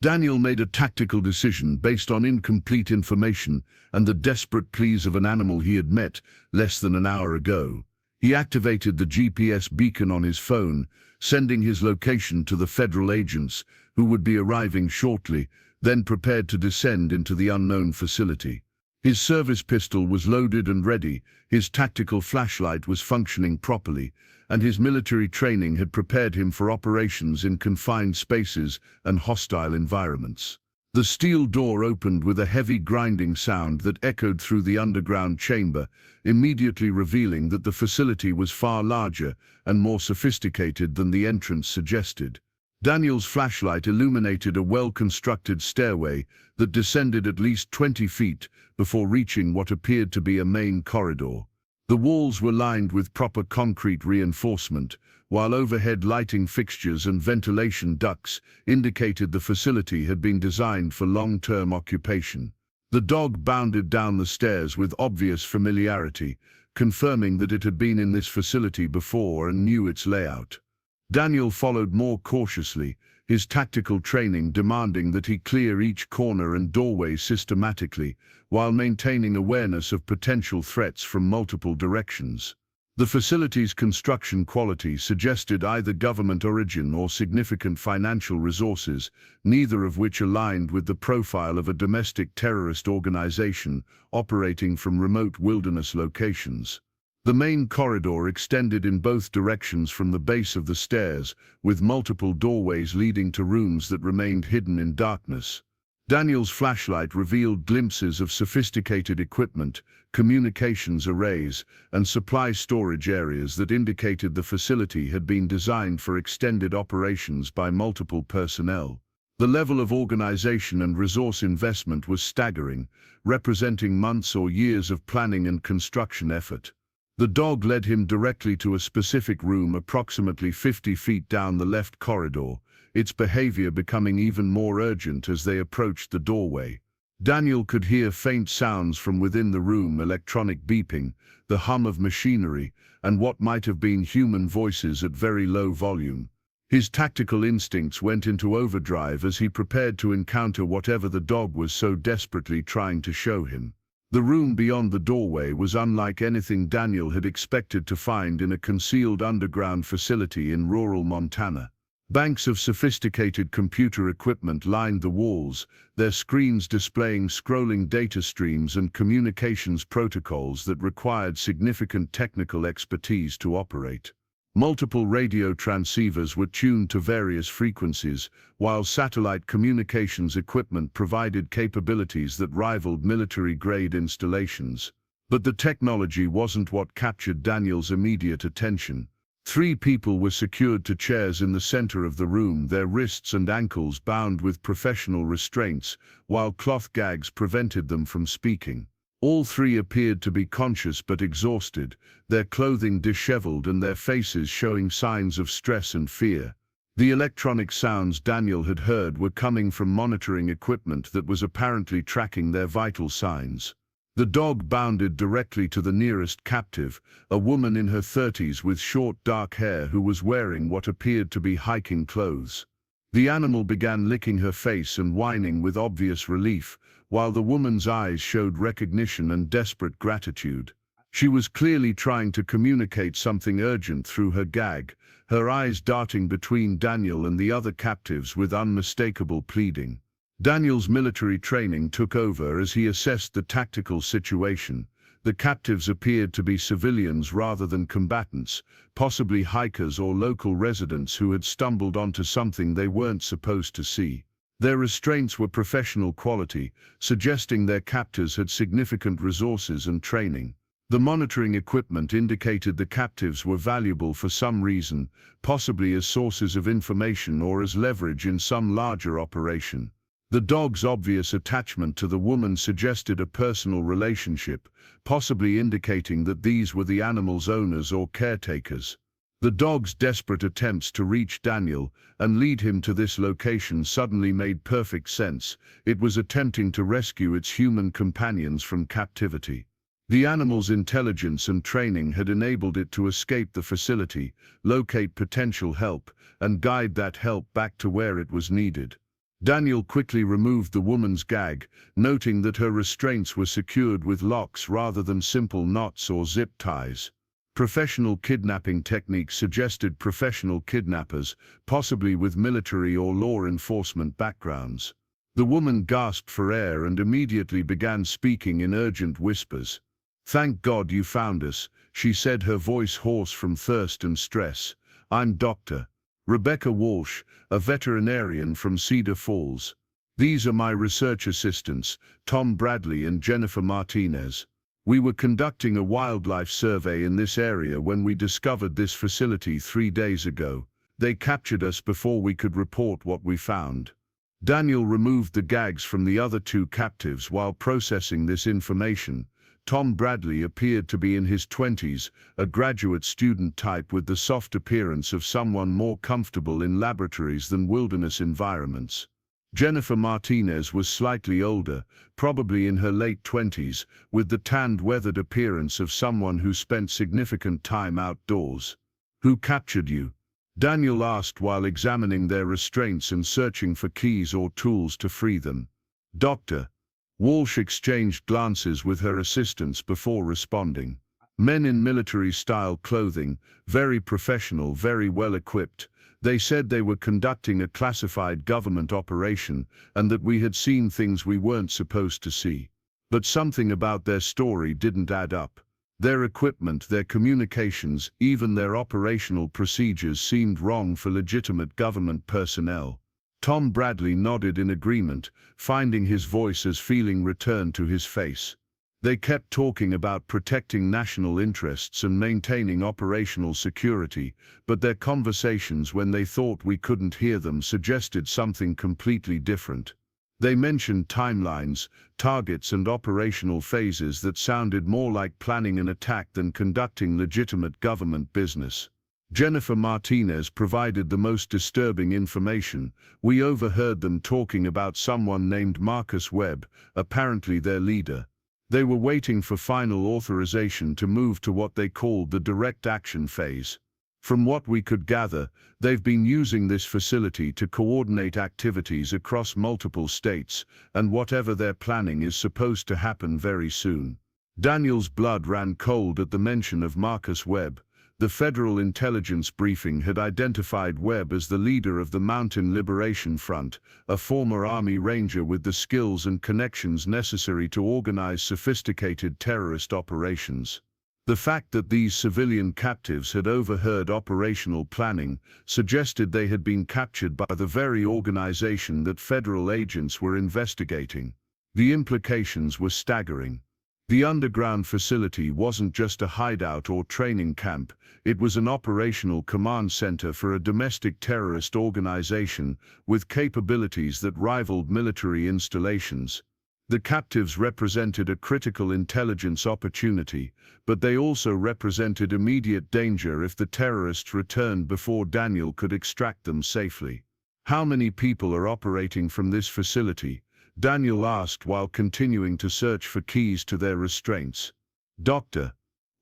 Daniel made a tactical decision based on incomplete information and the desperate pleas of an animal he had met less than an hour ago. He activated the GPS beacon on his phone, sending his location to the federal agents who would be arriving shortly, then prepared to descend into the unknown facility. His service pistol was loaded and ready, his tactical flashlight was functioning properly, and his military training had prepared him for operations in confined spaces and hostile environments. The steel door opened with a heavy grinding sound that echoed through the underground chamber, immediately revealing that the facility was far larger and more sophisticated than the entrance suggested. Daniel's flashlight illuminated a well-constructed stairway that descended at least 20 feet before reaching what appeared to be a main corridor. The walls were lined with proper concrete reinforcement, while overhead lighting fixtures and ventilation ducts indicated the facility had been designed for long-term occupation. The dog bounded down the stairs with obvious familiarity, confirming that it had been in this facility before and knew its layout. Daniel followed more cautiously, his tactical training demanding that he clear each corner and doorway systematically, while maintaining awareness of potential threats from multiple directions. The facility's construction quality suggested either government origin or significant financial resources, neither of which aligned with the profile of a domestic terrorist organization operating from remote wilderness locations. The main corridor extended in both directions from the base of the stairs, with multiple doorways leading to rooms that remained hidden in darkness. Daniel's flashlight revealed glimpses of sophisticated equipment, communications arrays, and supply storage areas that indicated the facility had been designed for extended operations by multiple personnel. The level of organization and resource investment was staggering, representing months or years of planning and construction effort. The dog led him directly to a specific room approximately 50 feet down the left corridor, its behavior becoming even more urgent as they approached the doorway. Daniel could hear faint sounds from within the room, electronic beeping, the hum of machinery, and what might have been human voices at very low volume. His tactical instincts went into overdrive as he prepared to encounter whatever the dog was so desperately trying to show him. The room beyond the doorway was unlike anything Daniel had expected to find in a concealed underground facility in rural Montana. Banks of sophisticated computer equipment lined the walls, their screens displaying scrolling data streams and communications protocols that required significant technical expertise to operate. Multiple radio transceivers were tuned to various frequencies, while satellite communications equipment provided capabilities that rivaled military-grade installations. But the technology wasn't what captured Daniel's immediate attention. 3 people were secured to chairs in the center of the room, their wrists and ankles bound with professional restraints, while cloth gags prevented them from speaking. All 3 appeared to be conscious but exhausted, their clothing disheveled and their faces showing signs of stress and fear. The electronic sounds Daniel had heard were coming from monitoring equipment that was apparently tracking their vital signs. The dog bounded directly to the nearest captive, a woman in her 30s with short dark hair who was wearing what appeared to be hiking clothes. The animal began licking her face and whining with obvious relief, while the woman's eyes showed recognition and desperate gratitude. She was clearly trying to communicate something urgent through her gag, her eyes darting between Daniel and the other captives with unmistakable pleading. Daniel's military training took over as he assessed the tactical situation. The captives appeared to be civilians rather than combatants, possibly hikers or local residents who had stumbled onto something they weren't supposed to see. Their restraints were professional quality, suggesting their captors had significant resources and training. The monitoring equipment indicated the captives were valuable for some reason, possibly as sources of information or as leverage in some larger operation. The dog's obvious attachment to the woman suggested a personal relationship, possibly indicating that these were the animal's owners or caretakers. The dog's desperate attempts to reach Daniel and lead him to this location suddenly made perfect sense. It was attempting to rescue its human companions from captivity. The animal's intelligence and training had enabled it to escape the facility, locate potential help, and guide that help back to where it was needed. Daniel quickly removed the woman's gag, noting that her restraints were secured with locks rather than simple knots or zip ties. Professional kidnapping techniques suggested professional kidnappers, possibly with military or law enforcement backgrounds. The woman gasped for air and immediately began speaking in urgent whispers. "Thank God you found us," she said, her voice hoarse from thirst and stress. "I'm Dr. Rebecca Walsh, a veterinarian from Cedar Falls. These are my research assistants, Tom Bradley and Jennifer Martinez. We were conducting a wildlife survey in this area when we discovered this facility 3 days ago. They captured us before we could report what we found." Daniel removed the gags from the other 2 captives while processing this information. Tom Bradley appeared to be in his 20s, a graduate student type with the soft appearance of someone more comfortable in laboratories than wilderness environments. Jennifer Martinez was slightly older, probably in her late 20s, with the tanned, weathered appearance of someone who spent significant time outdoors. "Who captured you?" Daniel asked while examining their restraints and searching for keys or tools to free them. "Dr." Walsh exchanged glances with her assistants before responding. Men in military-style clothing, very professional, very well-equipped. They said they were conducting a classified government operation and that we had seen things we weren't supposed to see. But something about their story didn't add up. Their equipment, their communications, even their operational procedures seemed wrong for legitimate government personnel. Tom Bradley nodded in agreement, finding his voice as feeling returned to his face. They kept talking about protecting national interests and maintaining operational security, but their conversations, when they thought we couldn't hear them, suggested something completely different. They mentioned timelines, targets and operational phases that sounded more like planning an attack than conducting legitimate government business. Jennifer Martinez provided the most disturbing information. We overheard them talking about someone named Marcus Webb, apparently their leader. They were waiting for final authorization to move to what they called the direct action phase. From what we could gather, they've been using this facility to coordinate activities across multiple states, and whatever they're planning is supposed to happen very soon. Daniel's blood ran cold at the mention of Marcus Webb. The Federal Intelligence Briefing had identified Webb as the leader of the Mountain Liberation Front, a former Army Ranger with the skills and connections necessary to organize sophisticated terrorist operations. The fact that these civilian captives had overheard operational planning suggested they had been captured by the very organization that federal agents were investigating. The implications were staggering. The underground facility wasn't just a hideout or training camp, it was an operational command center for a domestic terrorist organization with capabilities that rivaled military installations. The captives represented a critical intelligence opportunity, but they also represented immediate danger if the terrorists returned before Daniel could extract them safely. "How many people are operating from this facility?" Daniel asked while continuing to search for keys to their restraints. "Dr."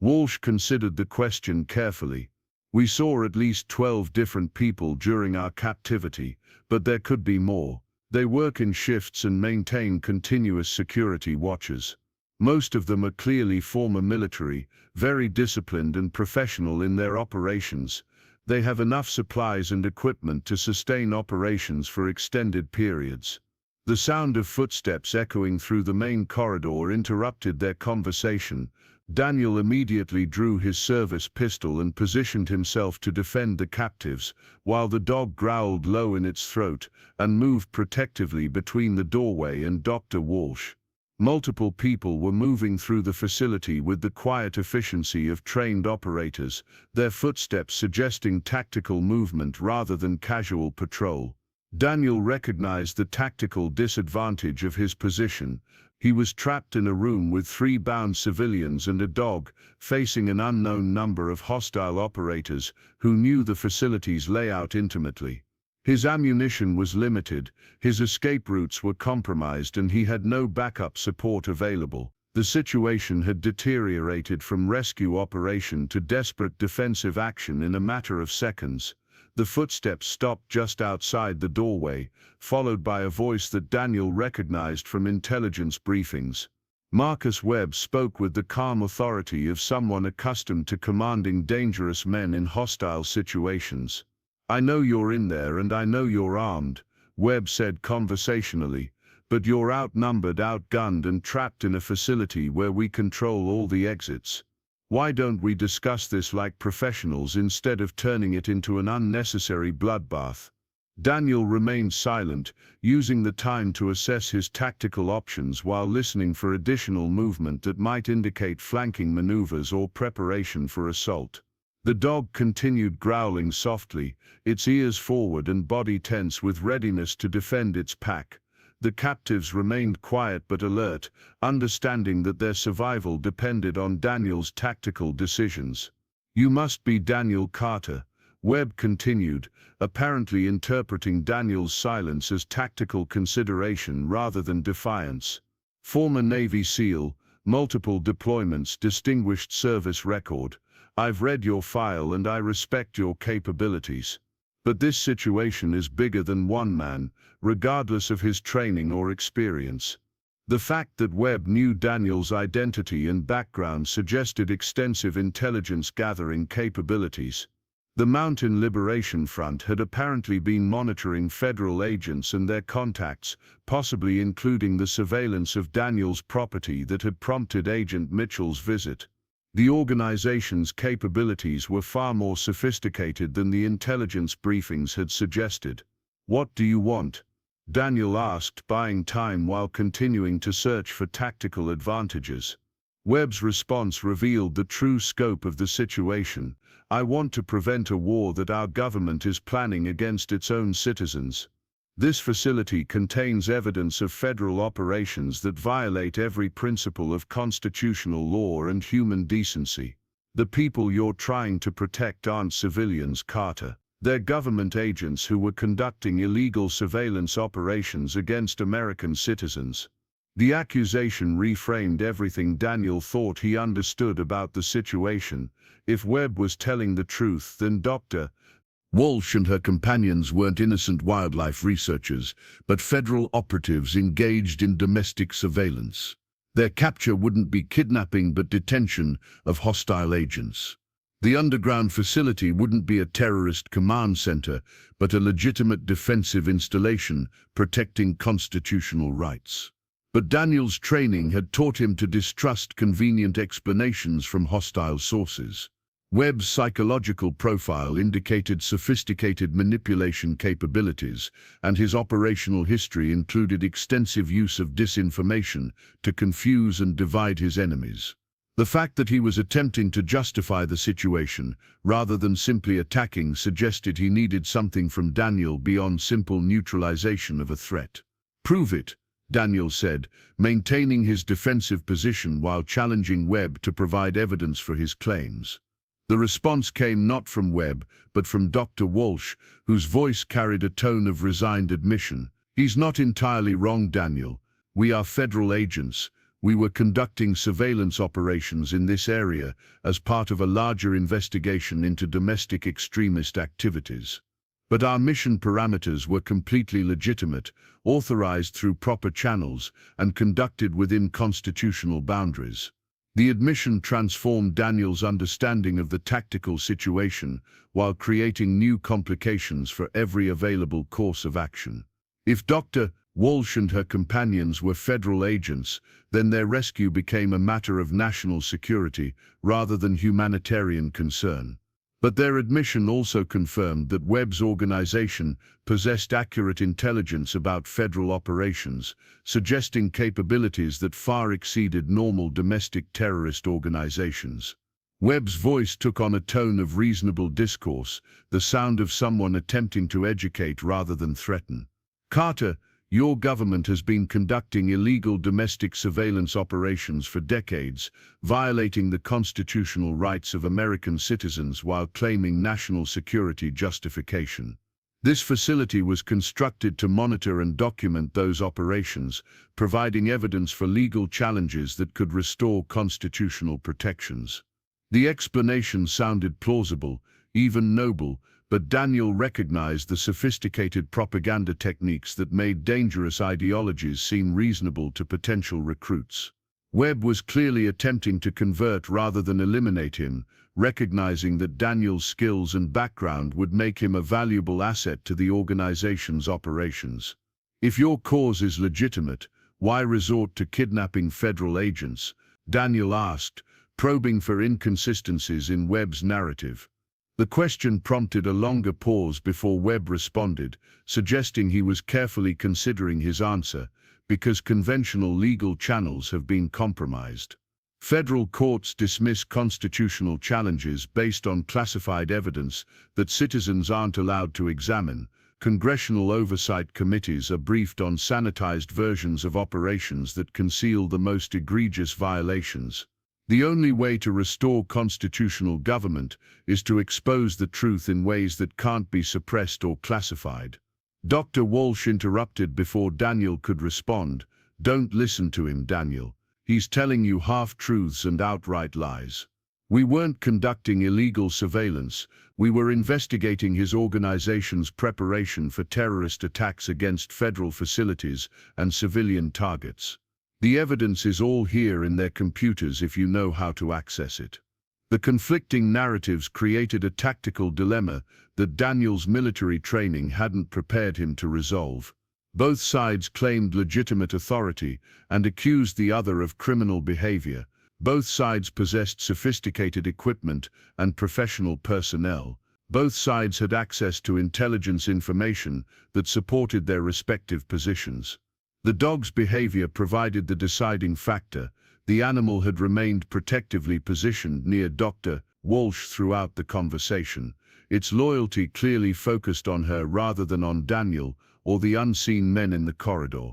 Walsh considered the question carefully. "We saw at least 12 different people during our captivity, but there could be more. They work in shifts and maintain continuous security watches. Most of them are clearly former military, very disciplined and professional in their operations. They have enough supplies and equipment to sustain operations for extended periods." The sound of footsteps echoing through the main corridor interrupted their conversation. Daniel immediately drew his service pistol and positioned himself to defend the captives, while the dog growled low in its throat and moved protectively between the doorway and Dr. Walsh. Multiple people were moving through the facility with the quiet efficiency of trained operators, their footsteps suggesting tactical movement rather than casual patrol. Daniel recognized the tactical disadvantage of his position. He was trapped in a room with 3 bound civilians and a dog, facing an unknown number of hostile operators who knew the facility's layout intimately. His ammunition was limited, his escape routes were compromised, and he had no backup support available. The situation had deteriorated from rescue operation to desperate defensive action in a matter of seconds. The footsteps stopped just outside the doorway, followed by a voice that Daniel recognized from intelligence briefings. Marcus Webb spoke with the calm authority of someone accustomed to commanding dangerous men in hostile situations. "I know you're in there and I know you're armed," Webb said conversationally, "but you're outnumbered, outgunned and trapped in a facility where we control all the exits. Why don't we discuss this like professionals instead of turning it into an unnecessary bloodbath?" Daniel remained silent, using the time to assess his tactical options while listening for additional movement that might indicate flanking maneuvers or preparation for assault. The dog continued growling softly, its ears forward and body tense with readiness to defend its pack. The captives remained quiet but alert, understanding that their survival depended on Daniel's tactical decisions. "You must be Daniel Carter," Webb continued, apparently interpreting Daniel's silence as tactical consideration rather than defiance. "Former Navy SEAL, multiple deployments, distinguished service record. I've read your file and I respect your capabilities. But this situation is bigger than one man, regardless of his training or experience." The fact that Webb knew Daniel's identity and background suggested extensive intelligence gathering capabilities. The Mountain Liberation Front had apparently been monitoring federal agents and their contacts, possibly including the surveillance of Daniel's property that had prompted Agent Mitchell's visit. The organization's capabilities were far more sophisticated than the intelligence briefings had suggested. "What do you want?" Daniel asked, buying time while continuing to search for tactical advantages. Webb's response revealed the true scope of the situation. "I want to prevent a war that our government is planning against its own citizens. This facility contains evidence of federal operations that violate every principle of constitutional law and human decency. The people you're trying to protect aren't civilians, Carter. They're government agents who were conducting illegal surveillance operations against American citizens." The accusation reframed everything Daniel thought he understood about the situation. If Webb was telling the truth, then Dr. Walsh and her companions weren't innocent wildlife researchers, but federal operatives engaged in domestic surveillance. Their capture wouldn't be kidnapping but detention of hostile agents. The underground facility wouldn't be a terrorist command center, but a legitimate defensive installation protecting constitutional rights. But Daniel's training had taught him to distrust convenient explanations from hostile sources. Webb's psychological profile indicated sophisticated manipulation capabilities, and his operational history included extensive use of disinformation to confuse and divide his enemies. The fact that he was attempting to justify the situation, rather than simply attacking, suggested he needed something from Daniel beyond simple neutralization of a threat. "Prove it," Daniel said, maintaining his defensive position while challenging Webb to provide evidence for his claims. The response came not from Webb, but from Dr. Walsh, whose voice carried a tone of resigned admission. "He's not entirely wrong, Daniel. We are federal agents. We were conducting surveillance operations in this area as part of a larger investigation into domestic extremist activities. But our mission parameters were completely legitimate, authorized through proper channels, and conducted within constitutional boundaries." The admission transformed Daniel's understanding of the tactical situation while creating new complications for every available course of action. If Dr. Walsh and her companions were federal agents, then their rescue became a matter of national security rather than humanitarian concern. But their admission also confirmed that Webb's organization possessed accurate intelligence about federal operations, suggesting capabilities that far exceeded normal domestic terrorist organizations. Webb's voice took on a tone of reasonable discourse, the sound of someone attempting to educate rather than threaten. "Carter, your government has been conducting illegal domestic surveillance operations for decades, violating the constitutional rights of American citizens while claiming national security justification. This facility was constructed to monitor and document those operations, providing evidence for legal challenges that could restore constitutional protections." The explanation sounded plausible, even noble, but Daniel recognized the sophisticated propaganda techniques that made dangerous ideologies seem reasonable to potential recruits. Webb was clearly attempting to convert rather than eliminate him, recognizing that Daniel's skills and background would make him a valuable asset to the organization's operations. "If your cause is legitimate, why resort to kidnapping federal agents?" Daniel asked, probing for inconsistencies in Webb's narrative. The question prompted a longer pause before Webb responded, suggesting he was carefully considering his answer, because conventional legal channels have been compromised. Federal courts dismiss constitutional challenges based on classified evidence that citizens aren't allowed to examine. Congressional oversight committees are briefed on sanitized versions of operations that conceal the most egregious violations. The only way to restore constitutional government is to expose the truth in ways that can't be suppressed or classified. Dr. Walsh interrupted before Daniel could respond. "Don't listen to him, Daniel. He's telling you half-truths and outright lies. We weren't conducting illegal surveillance. We were investigating his organization's preparation for terrorist attacks against federal facilities and civilian targets." The evidence is all here in their computers if you know how to access it. The conflicting narratives created a tactical dilemma that Daniel's military training hadn't prepared him to resolve. Both sides claimed legitimate authority and accused the other of criminal behavior. Both sides possessed sophisticated equipment and professional personnel. Both sides had access to intelligence information that supported their respective positions. The dog's behavior provided the deciding factor. The animal had remained protectively positioned near Dr. Walsh throughout the conversation. Its loyalty clearly focused on her rather than on Daniel or the unseen men in the corridor.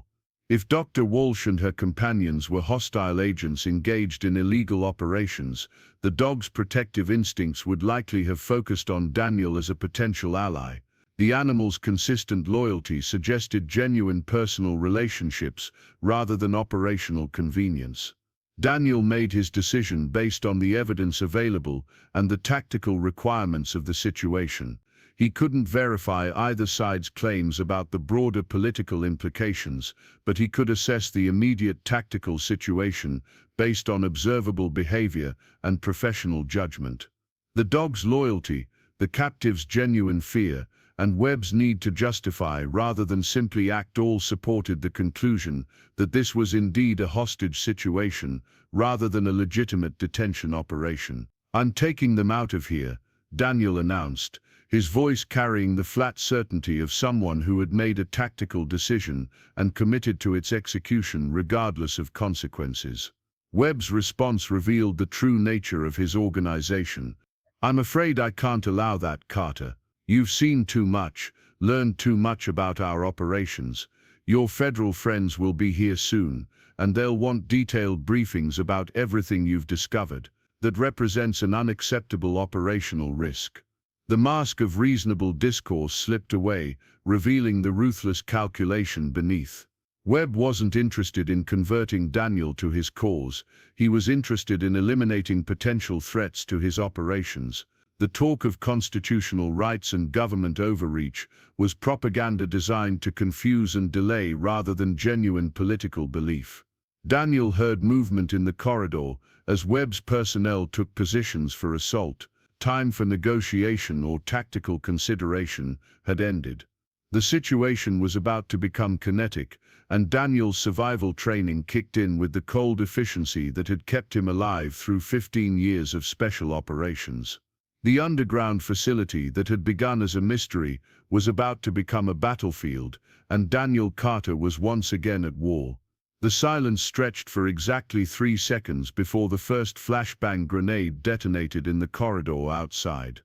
If Dr. Walsh and her companions were hostile agents engaged in illegal operations, the dog's protective instincts would likely have focused on Daniel as a potential ally. The animal's consistent loyalty suggested genuine personal relationships rather than operational convenience. Daniel made his decision based on the evidence available and the tactical requirements of the situation. He couldn't verify either side's claims about the broader political implications, but he could assess the immediate tactical situation based on observable behavior and professional judgment. The dog's loyalty, the captive's genuine fear, and Webb's need to justify rather than simply act all supported the conclusion that this was indeed a hostage situation rather than a legitimate detention operation. "I'm taking them out of here," Daniel announced, his voice carrying the flat certainty of someone who had made a tactical decision and committed to its execution regardless of consequences. Webb's response revealed the true nature of his organization. "I'm afraid I can't allow that, Carter. You've seen too much, learned too much about our operations. Your federal friends will be here soon, and they'll want detailed briefings about everything you've discovered. That represents an unacceptable operational risk." The mask of reasonable discourse slipped away, revealing the ruthless calculation beneath. Webb wasn't interested in converting Daniel to his cause. He was interested in eliminating potential threats to his operations. The talk of constitutional rights and government overreach was propaganda designed to confuse and delay rather than genuine political belief. Daniel heard movement in the corridor as Webb's personnel took positions for assault. Time for negotiation or tactical consideration had ended. The situation was about to become kinetic, and Daniel's survival training kicked in with the cold efficiency that had kept him alive through 15 years of special operations. The underground facility that had begun as a mystery was about to become a battlefield, and Daniel Carter was once again at war. The silence stretched for exactly 3 seconds before the first flashbang grenade detonated in the corridor outside.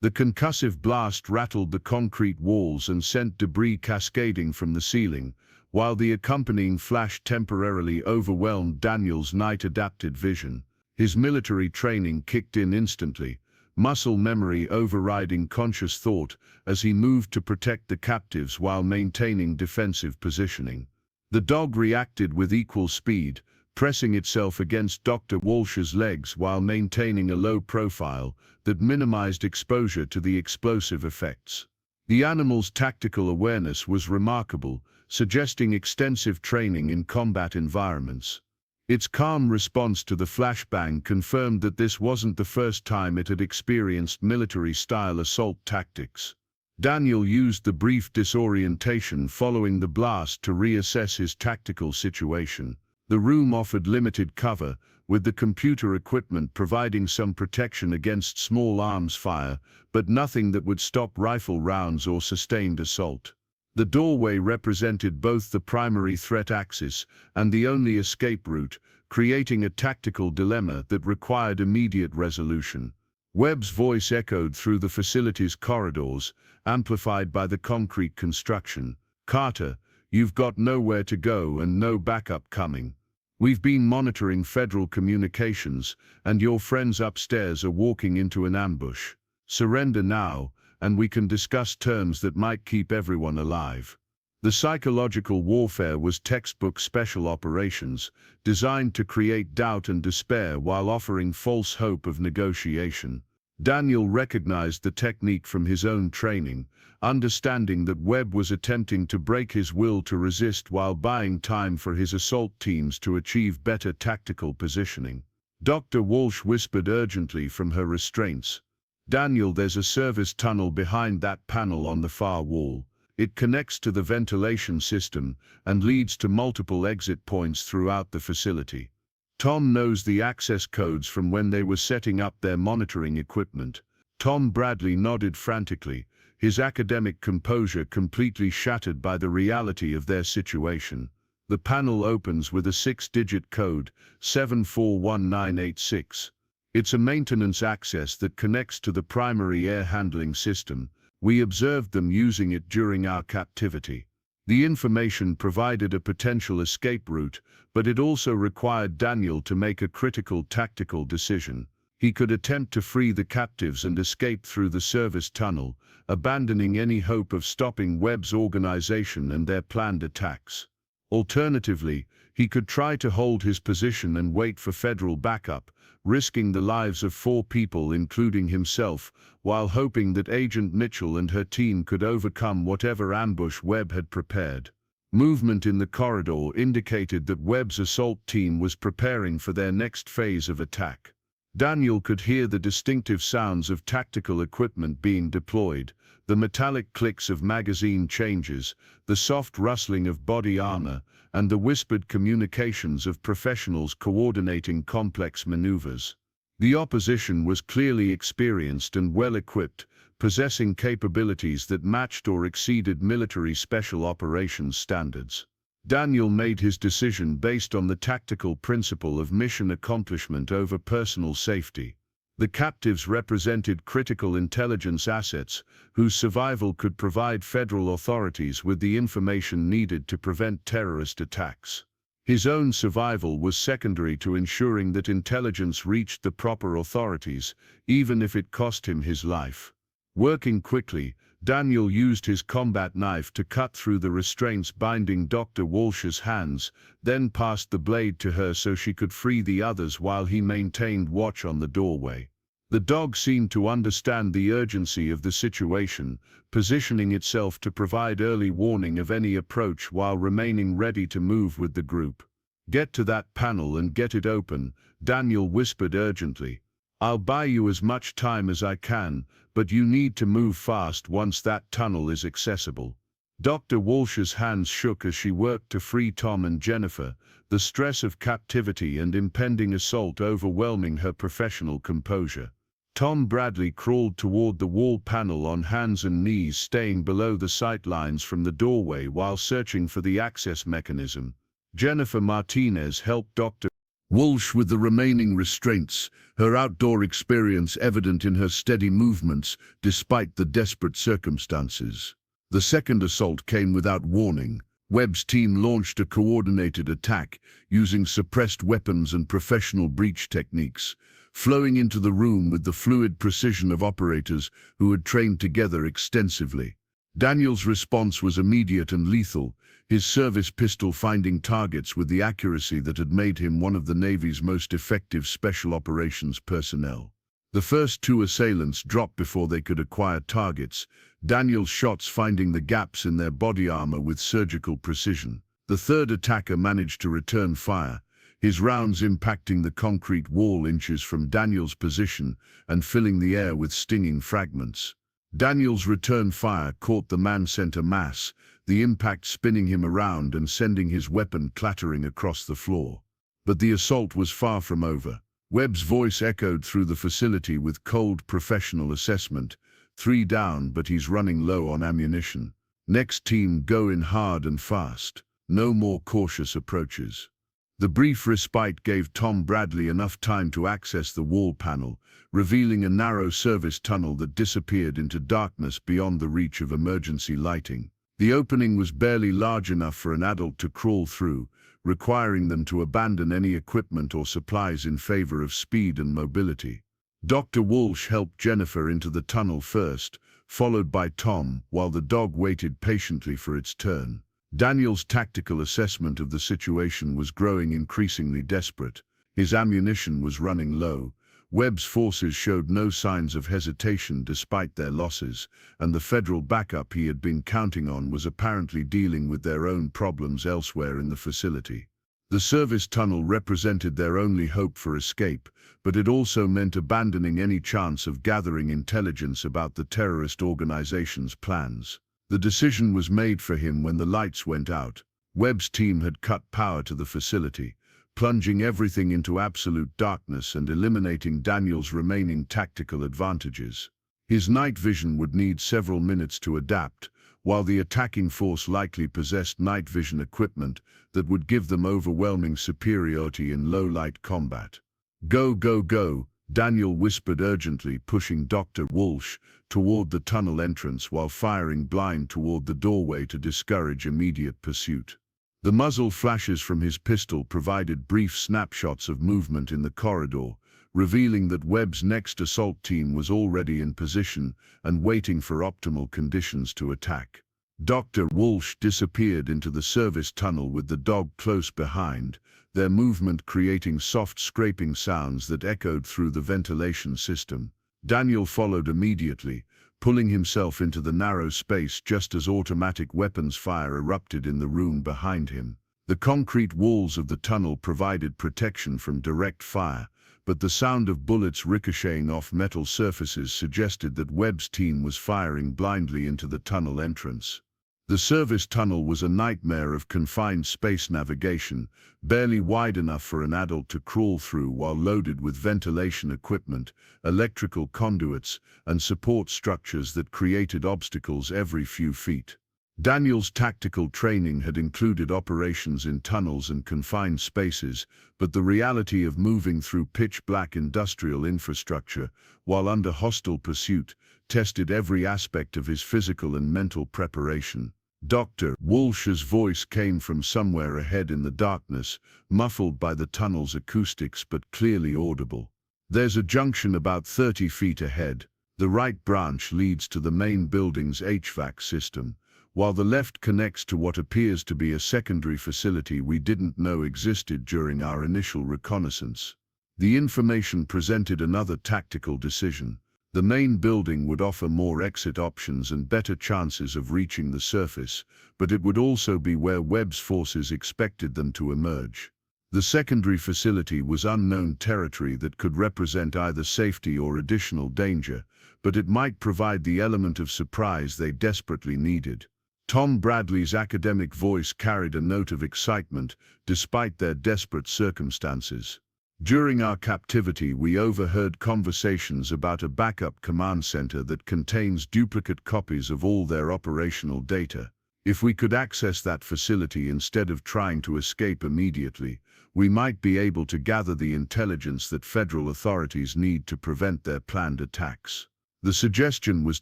The concussive blast rattled the concrete walls and sent debris cascading from the ceiling, while the accompanying flash temporarily overwhelmed Daniel's night-adapted vision. His military training kicked in instantly, muscle memory overriding conscious thought as he moved to protect the captives while maintaining defensive positioning. The dog reacted with equal speed, pressing itself against Dr. Walsh's legs while maintaining a low profile that minimized exposure to the explosive effects. The animal's tactical awareness was remarkable, suggesting extensive training in combat environments. Its calm response to the flashbang confirmed that this wasn't the first time it had experienced military-style assault tactics. Daniel used the brief disorientation following the blast to reassess his tactical situation. The room offered limited cover, with the computer equipment providing some protection against small arms fire, but nothing that would stop rifle rounds or sustained assault. The doorway represented both the primary threat axis and the only escape route, creating a tactical dilemma that required immediate resolution. Webb's voice echoed through the facility's corridors, amplified by the concrete construction. "Carter, you've got nowhere to go and no backup coming. We've been monitoring federal communications, and your friends upstairs are walking into an ambush. Surrender now, and we can discuss terms that might keep everyone alive." The psychological warfare was textbook special operations, designed to create doubt and despair while offering false hope of negotiation. Daniel recognized the technique from his own training, understanding that Webb was attempting to break his will to resist while buying time for his assault teams to achieve better tactical positioning. Dr. Walsh whispered urgently from her restraints, "Daniel, there's a service tunnel behind that panel on the far wall. It connects to the ventilation system and leads to multiple exit points throughout the facility. Tom knows the access codes from when they were setting up their monitoring equipment." Tom Bradley nodded frantically, his academic composure completely shattered by the reality of their situation. The panel opens with a 6-digit code, 741986. It's a maintenance access that connects to the primary air handling system. We observed them using it during our captivity. The information provided a potential escape route, but it also required Daniel to make a critical tactical decision. He could attempt to free the captives and escape through the service tunnel, abandoning any hope of stopping Webb's organization and their planned attacks. Alternatively, he could try to hold his position and wait for federal backup, risking the lives of 4 people including himself, while hoping that Agent Mitchell and her team could overcome whatever ambush Webb had prepared. Movement in the corridor indicated that Webb's assault team was preparing for their next phase of attack. Daniel could hear the distinctive sounds of tactical equipment being deployed, the metallic clicks of magazine changes, the soft rustling of body armor, and the whispered communications of professionals coordinating complex maneuvers. The opposition was clearly experienced and well-equipped, possessing capabilities that matched or exceeded military special operations standards. Daniel made his decision based on the tactical principle of mission accomplishment over personal safety. The captives represented critical intelligence assets whose survival could provide federal authorities with the information needed to prevent terrorist attacks. His own survival was secondary to ensuring that intelligence reached the proper authorities, even if it cost him his life. Working quickly, Daniel used his combat knife to cut through the restraints binding Dr. Walsh's hands, then passed the blade to her so she could free the others while he maintained watch on the doorway. The dog seemed to understand the urgency of the situation, positioning itself to provide early warning of any approach while remaining ready to move with the group. "Get to that panel and get it open," Daniel whispered urgently. "I'll buy you as much time as I can, but you need to move fast once that tunnel is accessible." Dr. Walsh's hands shook as she worked to free Tom and Jennifer, the stress of captivity and impending assault overwhelming her professional composure. Tom Bradley crawled toward the wall panel on hands and knees, staying below the sight lines from the doorway while searching for the access mechanism. Jennifer Martinez helped Dr. Walsh with the remaining restraints, her outdoor experience evident in her steady movements despite the desperate circumstances. The second assault came without warning. Webb's team launched a coordinated attack using suppressed weapons and professional breach techniques, flowing into the room with the fluid precision of operators who had trained together extensively. Daniel's response was immediate and lethal, his service pistol finding targets with the accuracy that had made him one of the Navy's most effective special operations personnel. The first 2 assailants dropped before they could acquire targets, Daniel's shots finding the gaps in their body armor with surgical precision. The third attacker managed to return fire, his rounds impacting the concrete wall inches from Daniel's position and filling the air with stinging fragments. Daniel's return fire caught the man-center mass, the impact spinning him around and sending his weapon clattering across the floor. But the assault was far from over. Webb's voice echoed through the facility with cold professional assessment. 3 down, but he's running low on ammunition. Next team go in hard and fast. No more cautious approaches. The brief respite gave Tom Bradley enough time to access the wall panel, revealing a narrow service tunnel that disappeared into darkness beyond the reach of emergency lighting. The opening was barely large enough for an adult to crawl through, requiring them to abandon any equipment or supplies in favor of speed and mobility. Dr. Walsh helped Jennifer into the tunnel first, followed by Tom, while the dog waited patiently for its turn. Daniel's tactical assessment of the situation was growing increasingly desperate. His ammunition was running low, Webb's forces showed no signs of hesitation despite their losses, and the federal backup he had been counting on was apparently dealing with their own problems elsewhere in the facility. The service tunnel represented their only hope for escape, but it also meant abandoning any chance of gathering intelligence about the terrorist organization's plans. The decision was made for him when the lights went out. Webb's team had cut power to the facility, plunging everything into absolute darkness and eliminating Daniel's remaining tactical advantages. His night vision would need several minutes to adapt, while the attacking force likely possessed night vision equipment that would give them overwhelming superiority in low-light combat. "Go, go, go," Daniel whispered urgently, pushing Dr. Walsh toward the tunnel entrance while firing blind toward the doorway to discourage immediate pursuit. The muzzle flashes from his pistol provided brief snapshots of movement in the corridor, revealing that Webb's next assault team was already in position and waiting for optimal conditions to attack. Dr. Walsh disappeared into the service tunnel with the dog close behind, their movement creating soft scraping sounds that echoed through the ventilation system. Daniel followed immediately, pulling himself into the narrow space just as automatic weapons fire erupted in the room behind him. The concrete walls of the tunnel provided protection from direct fire, but the sound of bullets ricocheting off metal surfaces suggested that Webb's team was firing blindly into the tunnel entrance. The service tunnel was a nightmare of confined space navigation, barely wide enough for an adult to crawl through while loaded with ventilation equipment, electrical conduits, and support structures that created obstacles every few feet. Daniel's tactical training had included operations in tunnels and confined spaces, but the reality of moving through pitch-black industrial infrastructure while under hostile pursuit tested every aspect of his physical and mental preparation. Dr. Walsh's voice came from somewhere ahead in the darkness, muffled by the tunnel's acoustics but clearly audible. "There's a junction about 30 feet ahead. The right branch leads to the main building's HVAC system, while the left connects to what appears to be a secondary facility we didn't know existed during our initial reconnaissance." The information presented another tactical decision. The main building would offer more exit options and better chances of reaching the surface, but it would also be where Webb's forces expected them to emerge. The secondary facility was unknown territory that could represent either safety or additional danger, but it might provide the element of surprise they desperately needed. Tom Bradley's academic voice carried a note of excitement, despite their desperate circumstances. "During our captivity, we overheard conversations about a backup command center that contains duplicate copies of all their operational data. If we could access that facility instead of trying to escape immediately, we might be able to gather the intelligence that federal authorities need to prevent their planned attacks." The suggestion was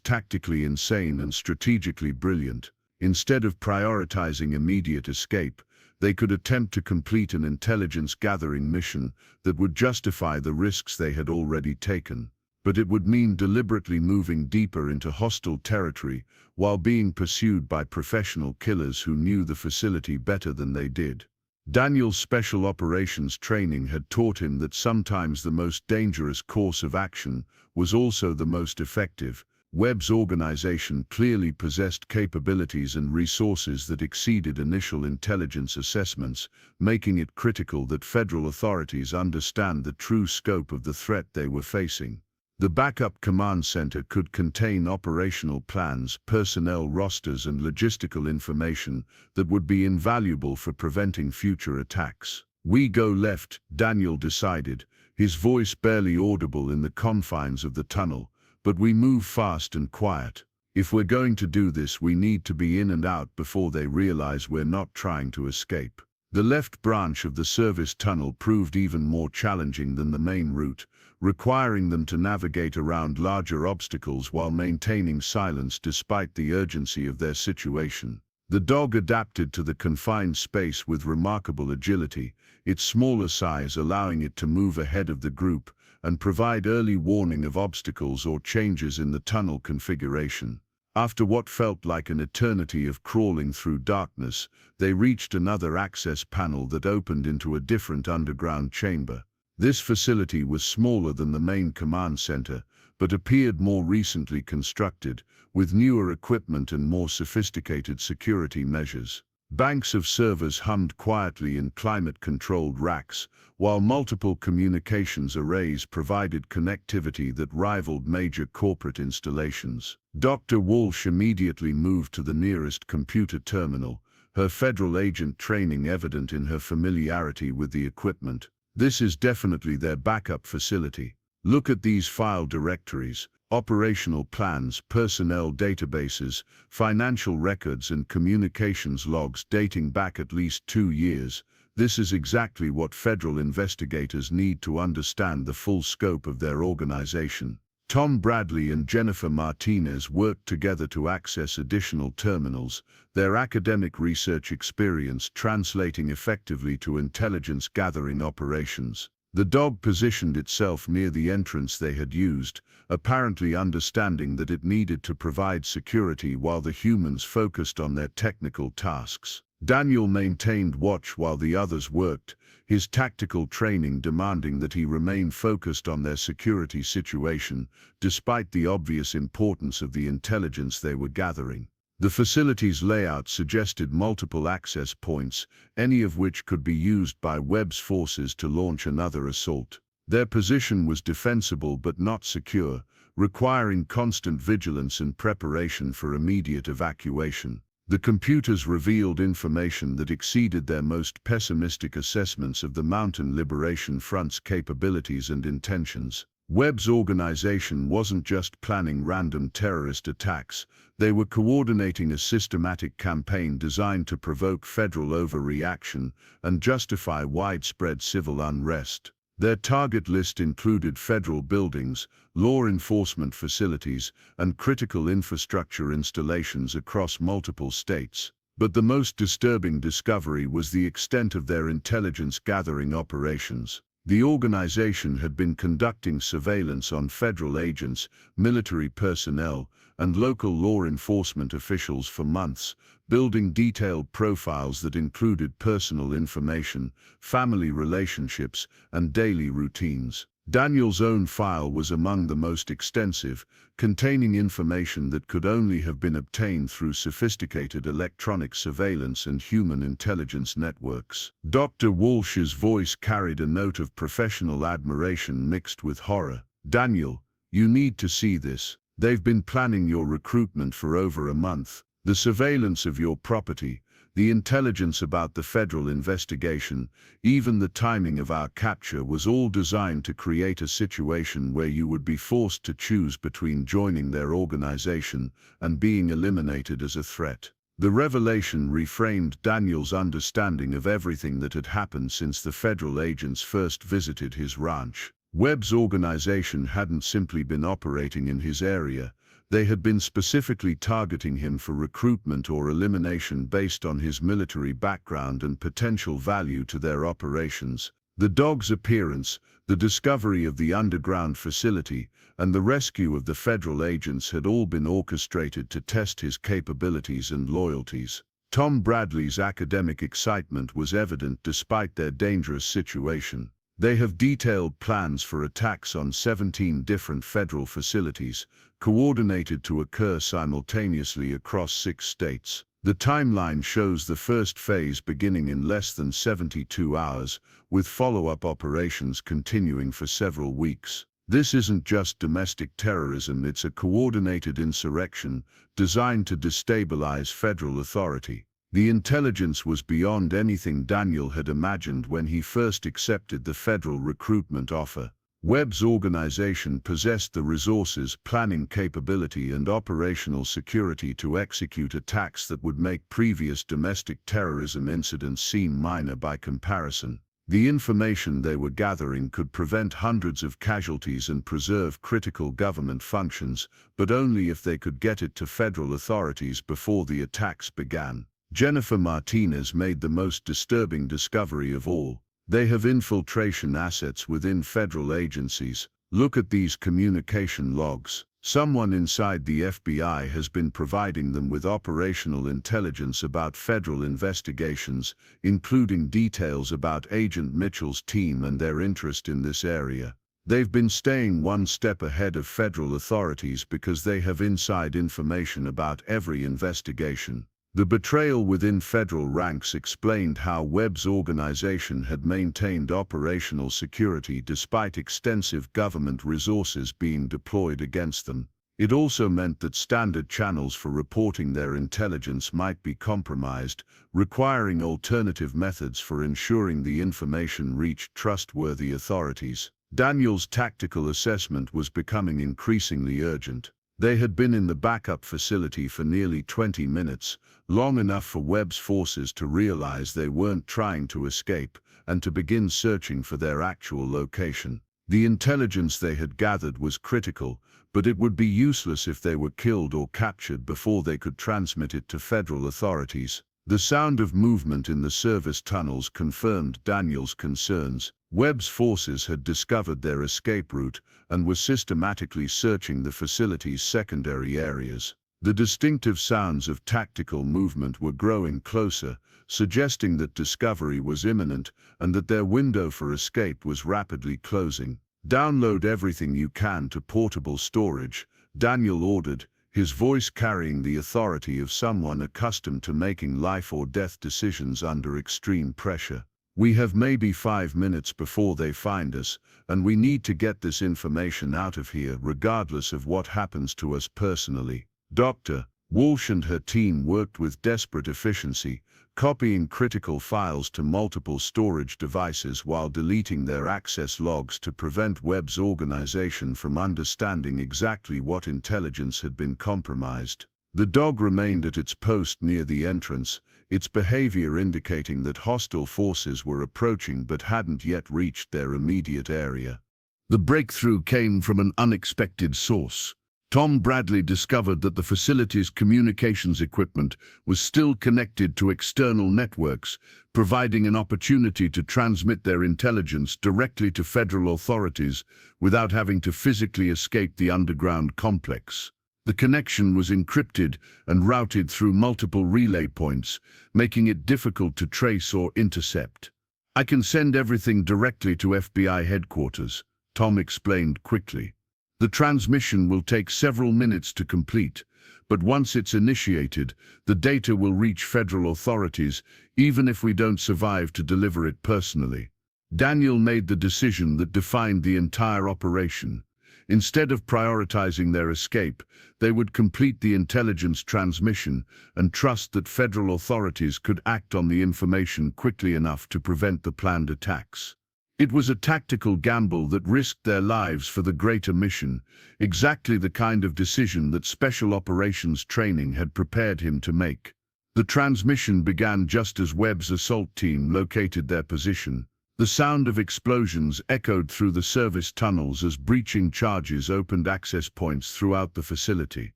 tactically insane and strategically brilliant. Instead of prioritizing immediate escape, they could attempt to complete an intelligence-gathering mission that would justify the risks they had already taken. But it would mean deliberately moving deeper into hostile territory while being pursued by professional killers who knew the facility better than they did. Daniel's special operations training had taught him that sometimes the most dangerous course of action was also the most effective. Webb's organization clearly possessed capabilities and resources that exceeded initial intelligence assessments, making it critical that federal authorities understand the true scope of the threat they were facing. The backup command center could contain operational plans, personnel rosters, and logistical information that would be invaluable for preventing future attacks. "We go left," Daniel decided, his voice barely audible in the confines of the tunnel. "But we move fast and quiet. If we're going to do this, we need to be in and out before they realize we're not trying to escape." The left branch of the service tunnel proved even more challenging than the main route, requiring them to navigate around larger obstacles while maintaining silence despite the urgency of their situation. The dog adapted to the confined space with remarkable agility, its smaller size allowing it to move ahead of the group and provide early warning of obstacles or changes in the tunnel configuration. After what felt like an eternity of crawling through darkness, they reached another access panel that opened into a different underground chamber. This facility was smaller than the main command center, but appeared more recently constructed, with newer equipment and more sophisticated security measures. Banks of servers hummed quietly in climate-controlled racks, while multiple communications arrays provided connectivity that rivaled major corporate installations. Dr. Walsh immediately moved to the nearest computer terminal, her federal agent training evident in her familiarity with the equipment. This is definitely their backup facility. Look at these file directories, operational plans, personnel databases, financial records and communications logs dating back at least 2 years. This is exactly what federal investigators need to understand the full scope of their organization. Tom Bradley and Jennifer Martinez worked together to access additional terminals, their academic research experience translating effectively to intelligence gathering operations. The dog positioned itself near the entrance they had used, apparently understanding that it needed to provide security while the humans focused on their technical tasks. Daniel maintained watch while the others worked, his tactical training demanding that he remain focused on their security situation, despite the obvious importance of the intelligence they were gathering. The facility's layout suggested multiple access points, any of which could be used by Webb's forces to launch another assault. Their position was defensible but not secure, requiring constant vigilance and preparation for immediate evacuation. The computers revealed information that exceeded their most pessimistic assessments of the Mountain Liberation Front's capabilities and intentions. Webb's organization wasn't just planning random terrorist attacks, they were coordinating a systematic campaign designed to provoke federal overreaction and justify widespread civil unrest. Their target list included federal buildings, law enforcement facilities, and critical infrastructure installations across multiple states. But the most disturbing discovery was the extent of their intelligence gathering operations. The organization had been conducting surveillance on federal agents, military personnel, and local law enforcement officials for months, building detailed profiles that included personal information, family relationships, and daily routines. Daniel's own file was among the most extensive, containing information that could only have been obtained through sophisticated electronic surveillance and human intelligence networks. Dr. Walsh's voice carried a note of professional admiration mixed with horror. "Daniel, you need to see this. They've been planning your recruitment for over a month. The surveillance of your property, the intelligence about the federal investigation, even the timing of our capture was all designed to create a situation where you would be forced to choose between joining their organization and being eliminated as a threat." The revelation reframed Daniel's understanding of everything that had happened since the federal agents first visited his ranch. Webb's organization hadn't simply been operating in his area, they had been specifically targeting him for recruitment or elimination based on his military background and potential value to their operations. The dog's appearance, the discovery of the underground facility, and the rescue of the federal agents had all been orchestrated to test his capabilities and loyalties. Tom Bradley's academic excitement was evident despite their dangerous situation. They have detailed plans for attacks on 17 different federal facilities, coordinated to occur simultaneously across 6 states. The timeline shows the first phase beginning in less than 72 hours, with follow-up operations continuing for several weeks. This isn't just domestic terrorism, it's a coordinated insurrection designed to destabilize federal authority. The intelligence was beyond anything Daniel had imagined when he first accepted the federal recruitment offer. Webb's organization possessed the resources, planning capability, and operational security to execute attacks that would make previous domestic terrorism incidents seem minor by comparison. The information they were gathering could prevent hundreds of casualties and preserve critical government functions, but only if they could get it to federal authorities before the attacks began. Jennifer Martinez made the most disturbing discovery of all. They have infiltration assets within federal agencies. Look at these communication logs. Someone inside the FBI has been providing them with operational intelligence about federal investigations, including details about Agent Mitchell's team and their interest in this area. They've been staying one step ahead of federal authorities because they have inside information about every investigation. The betrayal within federal ranks explained how Webb's organization had maintained operational security despite extensive government resources being deployed against them. It also meant that standard channels for reporting their intelligence might be compromised, requiring alternative methods for ensuring the information reached trustworthy authorities. Daniel's tactical assessment was becoming increasingly urgent. They had been in the backup facility for nearly 20 minutes, long enough for Webb's forces to realize they weren't trying to escape and to begin searching for their actual location. The intelligence they had gathered was critical, but it would be useless if they were killed or captured before they could transmit it to federal authorities. The sound of movement in the service tunnels confirmed Daniel's concerns. Webb's forces had discovered their escape route and were systematically searching the facility's secondary areas. The distinctive sounds of tactical movement were growing closer, suggesting that discovery was imminent and that their window for escape was rapidly closing. "Download everything you can to portable storage," Daniel ordered, his voice carrying the authority of someone accustomed to making life or death decisions under extreme pressure. "We have maybe 5 minutes before they find us, and we need to get this information out of here regardless of what happens to us personally." Dr. Walsh and her team worked with desperate efficiency, copying critical files to multiple storage devices while deleting their access logs to prevent Webb's organization from understanding exactly what intelligence had been compromised. The dog remained at its post near the entrance, its behavior indicating that hostile forces were approaching but hadn't yet reached their immediate area. The breakthrough came from an unexpected source. Tom Bradley discovered that the facility's communications equipment was still connected to external networks, providing an opportunity to transmit their intelligence directly to federal authorities without having to physically escape the underground complex. The connection was encrypted and routed through multiple relay points, making it difficult to trace or intercept. "I can send everything directly to FBI headquarters," Tom explained quickly. "The transmission will take several minutes to complete, but once it's initiated, the data will reach federal authorities, even if we don't survive to deliver it personally." Daniel made the decision that defined the entire operation. Instead of prioritizing their escape, they would complete the intelligence transmission and trust that federal authorities could act on the information quickly enough to prevent the planned attacks. It was a tactical gamble that risked their lives for the greater mission, exactly the kind of decision that special operations training had prepared him to make. The transmission began just as Webb's assault team located their position. The sound of explosions echoed through the service tunnels as breaching charges opened access points throughout the facility.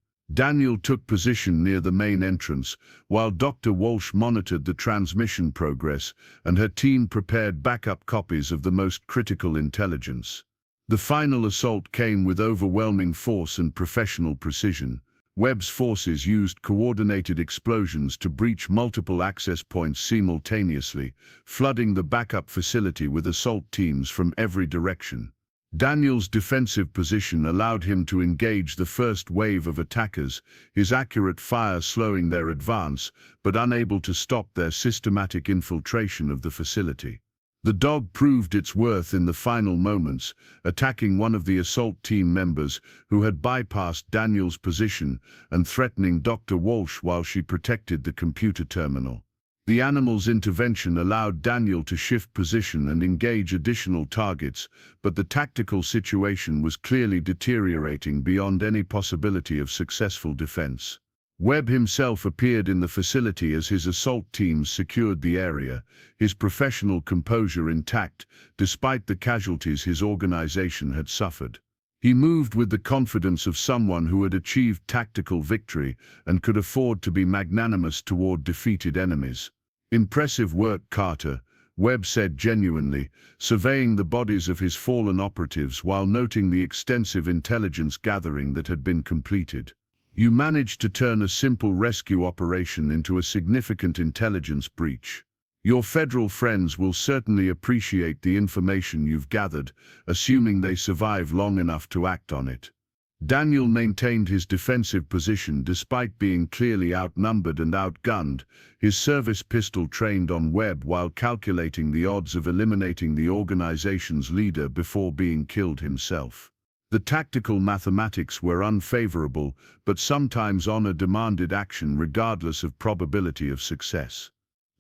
Daniel took position near the main entrance, while Dr. Walsh monitored the transmission progress and her team prepared backup copies of the most critical intelligence. The final assault came with overwhelming force and professional precision. Webb's forces used coordinated explosions to breach multiple access points simultaneously, flooding the backup facility with assault teams from every direction. Daniel's defensive position allowed him to engage the first wave of attackers, his accurate fire slowing their advance, but unable to stop their systematic infiltration of the facility. The dog proved its worth in the final moments, attacking one of the assault team members who had bypassed Daniel's position and threatening Dr. Walsh while she protected the computer terminal. The animal's intervention allowed Daniel to shift position and engage additional targets, but the tactical situation was clearly deteriorating beyond any possibility of successful defense. Webb himself appeared in the facility as his assault teams secured the area, his professional composure intact despite the casualties his organization had suffered. He moved with the confidence of someone who had achieved tactical victory and could afford to be magnanimous toward defeated enemies. "Impressive work, Carter," Webb said genuinely, surveying the bodies of his fallen operatives while noting the extensive intelligence gathering that had been completed. You managed to turn a simple rescue operation into a significant intelligence breach. Your federal friends will certainly appreciate the information you've gathered, assuming they survive long enough to act on it. Daniel maintained his defensive position despite being clearly outnumbered and outgunned, his service pistol trained on Webb while calculating the odds of eliminating the organization's leader before being killed himself. The tactical mathematics were unfavorable, but sometimes honor demanded action regardless of probability of success.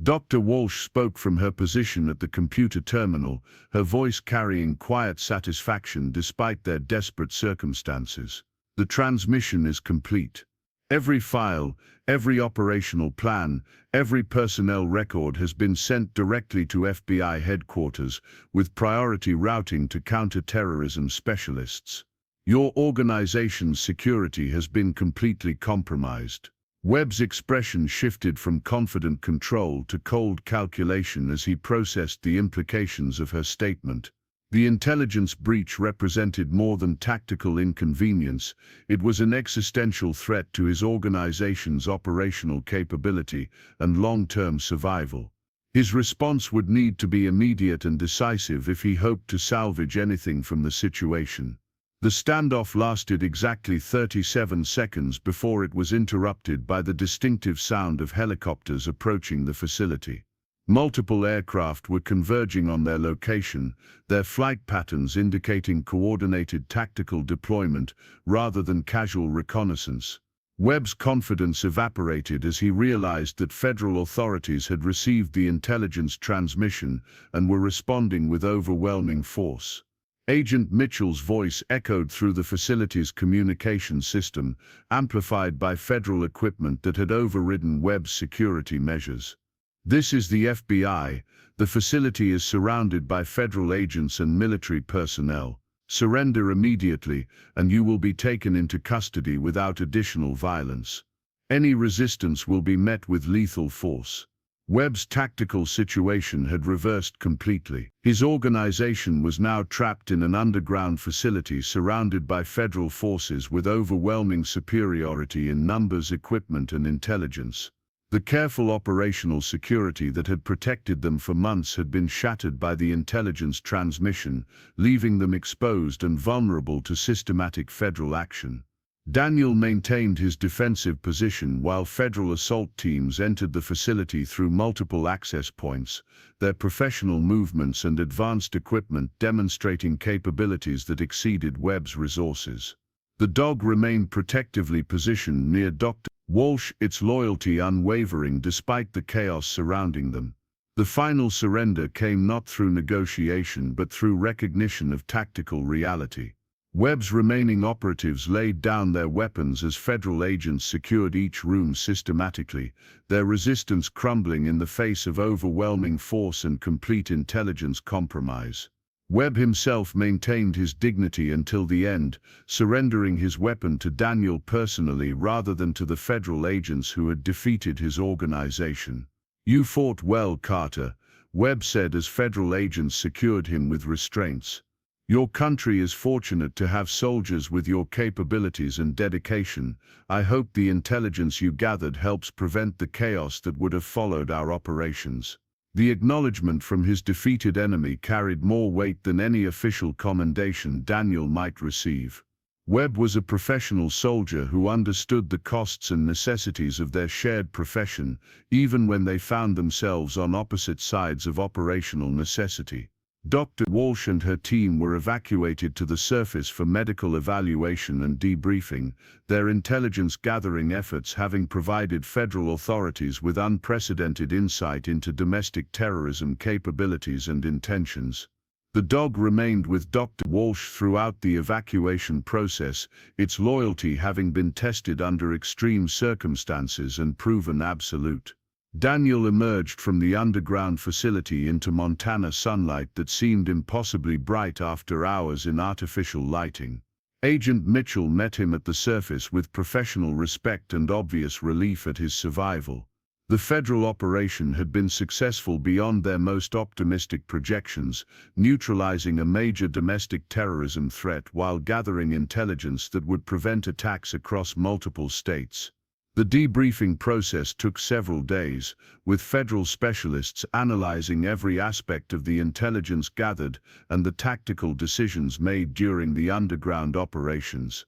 Dr. Walsh spoke from her position at the computer terminal, her voice carrying quiet satisfaction despite their desperate circumstances. The transmission is complete. Every file, every operational plan, every personnel record has been sent directly to FBI headquarters, with priority routing to counter-terrorism specialists. Your organization's security has been completely compromised. Webb's expression shifted from confident control to cold calculation as he processed the implications of her statement. The intelligence breach represented more than tactical inconvenience. It was an existential threat to his organization's operational capability and long-term survival. His response would need to be immediate and decisive if he hoped to salvage anything from the situation. The standoff lasted exactly 37 seconds before it was interrupted by the distinctive sound of helicopters approaching the facility. Multiple aircraft were converging on their location, their flight patterns indicating coordinated tactical deployment rather than casual reconnaissance. Webb's confidence evaporated as he realized that federal authorities had received the intelligence transmission and were responding with overwhelming force. Agent Mitchell's voice echoed through the facility's communication system, amplified by federal equipment that had overridden Webb's security measures. This is the FBI. The facility is surrounded by federal agents and military personnel. Surrender immediately, and you will be taken into custody without additional violence. Any resistance will be met with lethal force. Webb's tactical situation had reversed completely. His organization was now trapped in an underground facility surrounded by federal forces with overwhelming superiority in numbers, equipment, and intelligence. The careful operational security that had protected them for months had been shattered by the intelligence transmission, leaving them exposed and vulnerable to systematic federal action. Daniel maintained his defensive position while federal assault teams entered the facility through multiple access points, their professional movements and advanced equipment demonstrating capabilities that exceeded Webb's resources. The dog remained protectively positioned near Dr. Walsh, its loyalty unwavering despite the chaos surrounding them. The final surrender came not through negotiation but through recognition of tactical reality. Webb's remaining operatives laid down their weapons as federal agents secured each room systematically, their resistance crumbling in the face of overwhelming force and complete intelligence compromise. Webb himself maintained his dignity until the end, surrendering his weapon to Daniel personally rather than to the federal agents who had defeated his organization. "You fought well, Carter," Webb said as federal agents secured him with restraints. "Your country is fortunate to have soldiers with your capabilities and dedication. I hope the intelligence you gathered helps prevent the chaos that would have followed our operations." The acknowledgement from his defeated enemy carried more weight than any official commendation Daniel might receive. Webb was a professional soldier who understood the costs and necessities of their shared profession, even when they found themselves on opposite sides of operational necessity. Dr. Walsh and her team were evacuated to the surface for medical evaluation and debriefing, their intelligence-gathering efforts having provided federal authorities with unprecedented insight into domestic terrorism capabilities and intentions. The dog remained with Dr. Walsh throughout the evacuation process, its loyalty having been tested under extreme circumstances and proven absolute. Daniel emerged from the underground facility into Montana sunlight that seemed impossibly bright after hours in artificial lighting. Agent Mitchell met him at the surface with professional respect and obvious relief at his survival. The federal operation had been successful beyond their most optimistic projections, neutralizing a major domestic terrorism threat while gathering intelligence that would prevent attacks across multiple states. The debriefing process took several days, with federal specialists analyzing every aspect of the intelligence gathered and the tactical decisions made during the underground operations.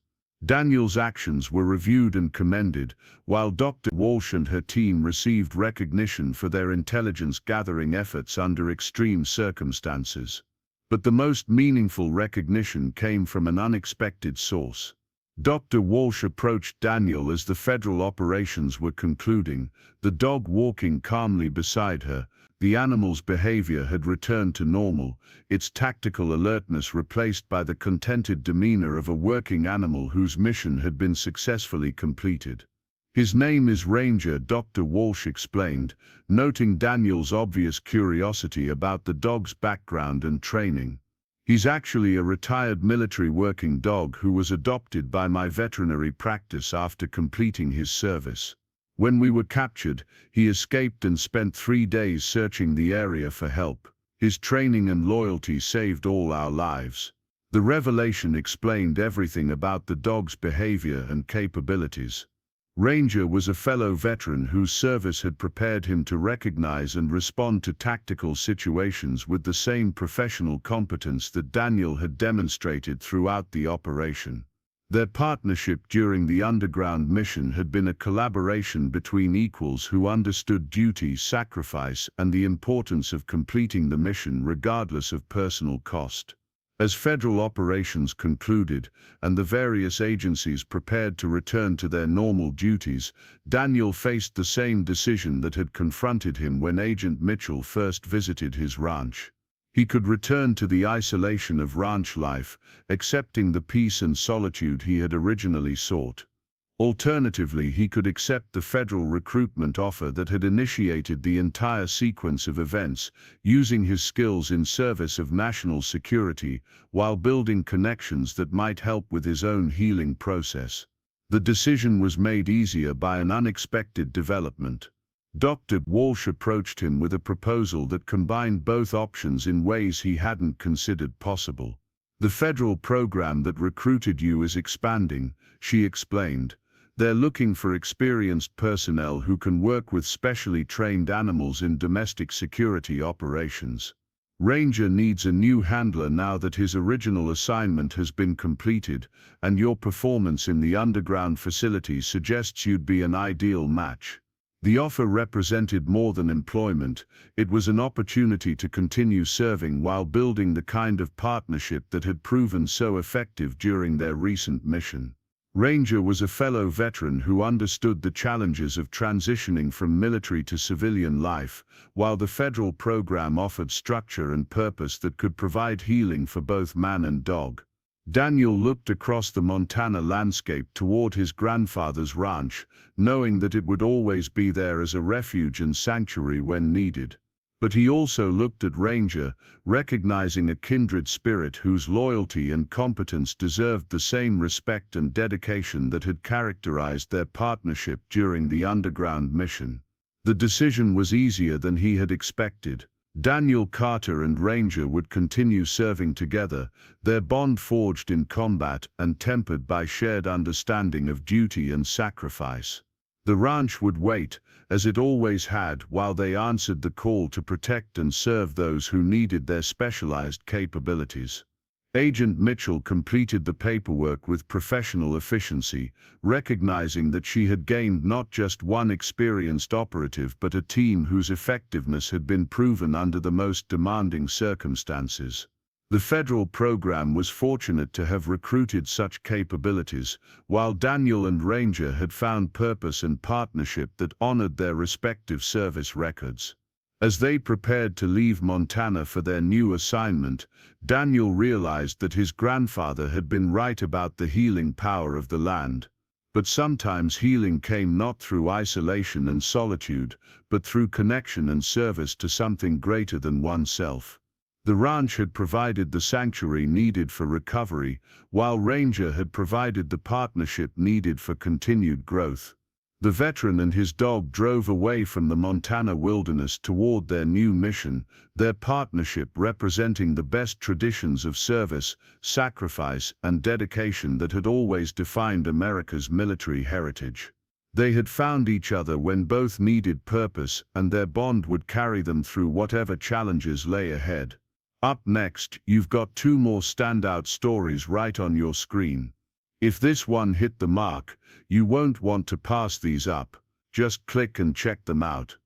Daniel's actions were reviewed and commended, while Dr. Walsh and her team received recognition for their intelligence-gathering efforts under extreme circumstances. But the most meaningful recognition came from an unexpected source. Dr. Walsh approached Daniel as the federal operations were concluding, the dog walking calmly beside her. The animal's behavior had returned to normal, its tactical alertness replaced by the contented demeanor of a working animal whose mission had been successfully completed. "His name is Ranger," Dr. Walsh explained, noting Daniel's obvious curiosity about the dog's background and training. "He's actually a retired military working dog who was adopted by my veterinary practice after completing his service. When we were captured, he escaped and spent 3 days searching the area for help. His training and loyalty saved all our lives." The revelation explained everything about the dog's behavior and capabilities. Ranger was a fellow veteran whose service had prepared him to recognize and respond to tactical situations with the same professional competence that Daniel had demonstrated throughout the operation. Their partnership during the underground mission had been a collaboration between equals who understood duty, sacrifice, and the importance of completing the mission regardless of personal cost. As federal operations concluded, and the various agencies prepared to return to their normal duties, Daniel faced the same decision that had confronted him when Agent Mitchell first visited his ranch. He could return to the isolation of ranch life, accepting the peace and solitude he had originally sought. Alternatively, he could accept the federal recruitment offer that had initiated the entire sequence of events, using his skills in service of national security while building connections that might help with his own healing process. The decision was made easier by an unexpected development. Dr. Walsh approached him with a proposal that combined both options in ways he hadn't considered possible. "The federal program that recruited you is expanding," she explained. "They're looking for experienced personnel who can work with specially trained animals in domestic security operations. Ranger needs a new handler now that his original assignment has been completed, and your performance in the underground facility suggests you'd be an ideal match." The offer represented more than employment. It was an opportunity to continue serving while building the kind of partnership that had proven so effective during their recent mission. Ranger was a fellow veteran who understood the challenges of transitioning from military to civilian life, while the federal program offered structure and purpose that could provide healing for both man and dog. Daniel looked across the Montana landscape toward his grandfather's ranch, knowing that it would always be there as a refuge and sanctuary when needed. But he also looked at Ranger, recognizing a kindred spirit whose loyalty and competence deserved the same respect and dedication that had characterized their partnership during the underground mission. The decision was easier than he had expected. Daniel Carter and Ranger would continue serving together, their bond forged in combat and tempered by shared understanding of duty and sacrifice. The ranch would wait, as it always had, while they answered the call to protect and serve those who needed their specialized capabilities. Agent Mitchell completed the paperwork with professional efficiency, recognizing that she had gained not just one experienced operative but a team whose effectiveness had been proven under the most demanding circumstances. The federal program was fortunate to have recruited such capabilities, while Daniel and Ranger had found purpose and partnership that honored their respective service records. As they prepared to leave Montana for their new assignment, Daniel realized that his grandfather had been right about the healing power of the land. But sometimes healing came not through isolation and solitude, but through connection and service to something greater than oneself. The ranch had provided the sanctuary needed for recovery, while Ranger had provided the partnership needed for continued growth. The veteran and his dog drove away from the Montana wilderness toward their new mission, their partnership representing the best traditions of service, sacrifice, and dedication that had always defined America's military heritage. They had found each other when both needed purpose, and their bond would carry them through whatever challenges lay ahead. Up next, you've got two more standout stories right on your screen. If this one hit the mark, you won't want to pass these up. Just click and check them out.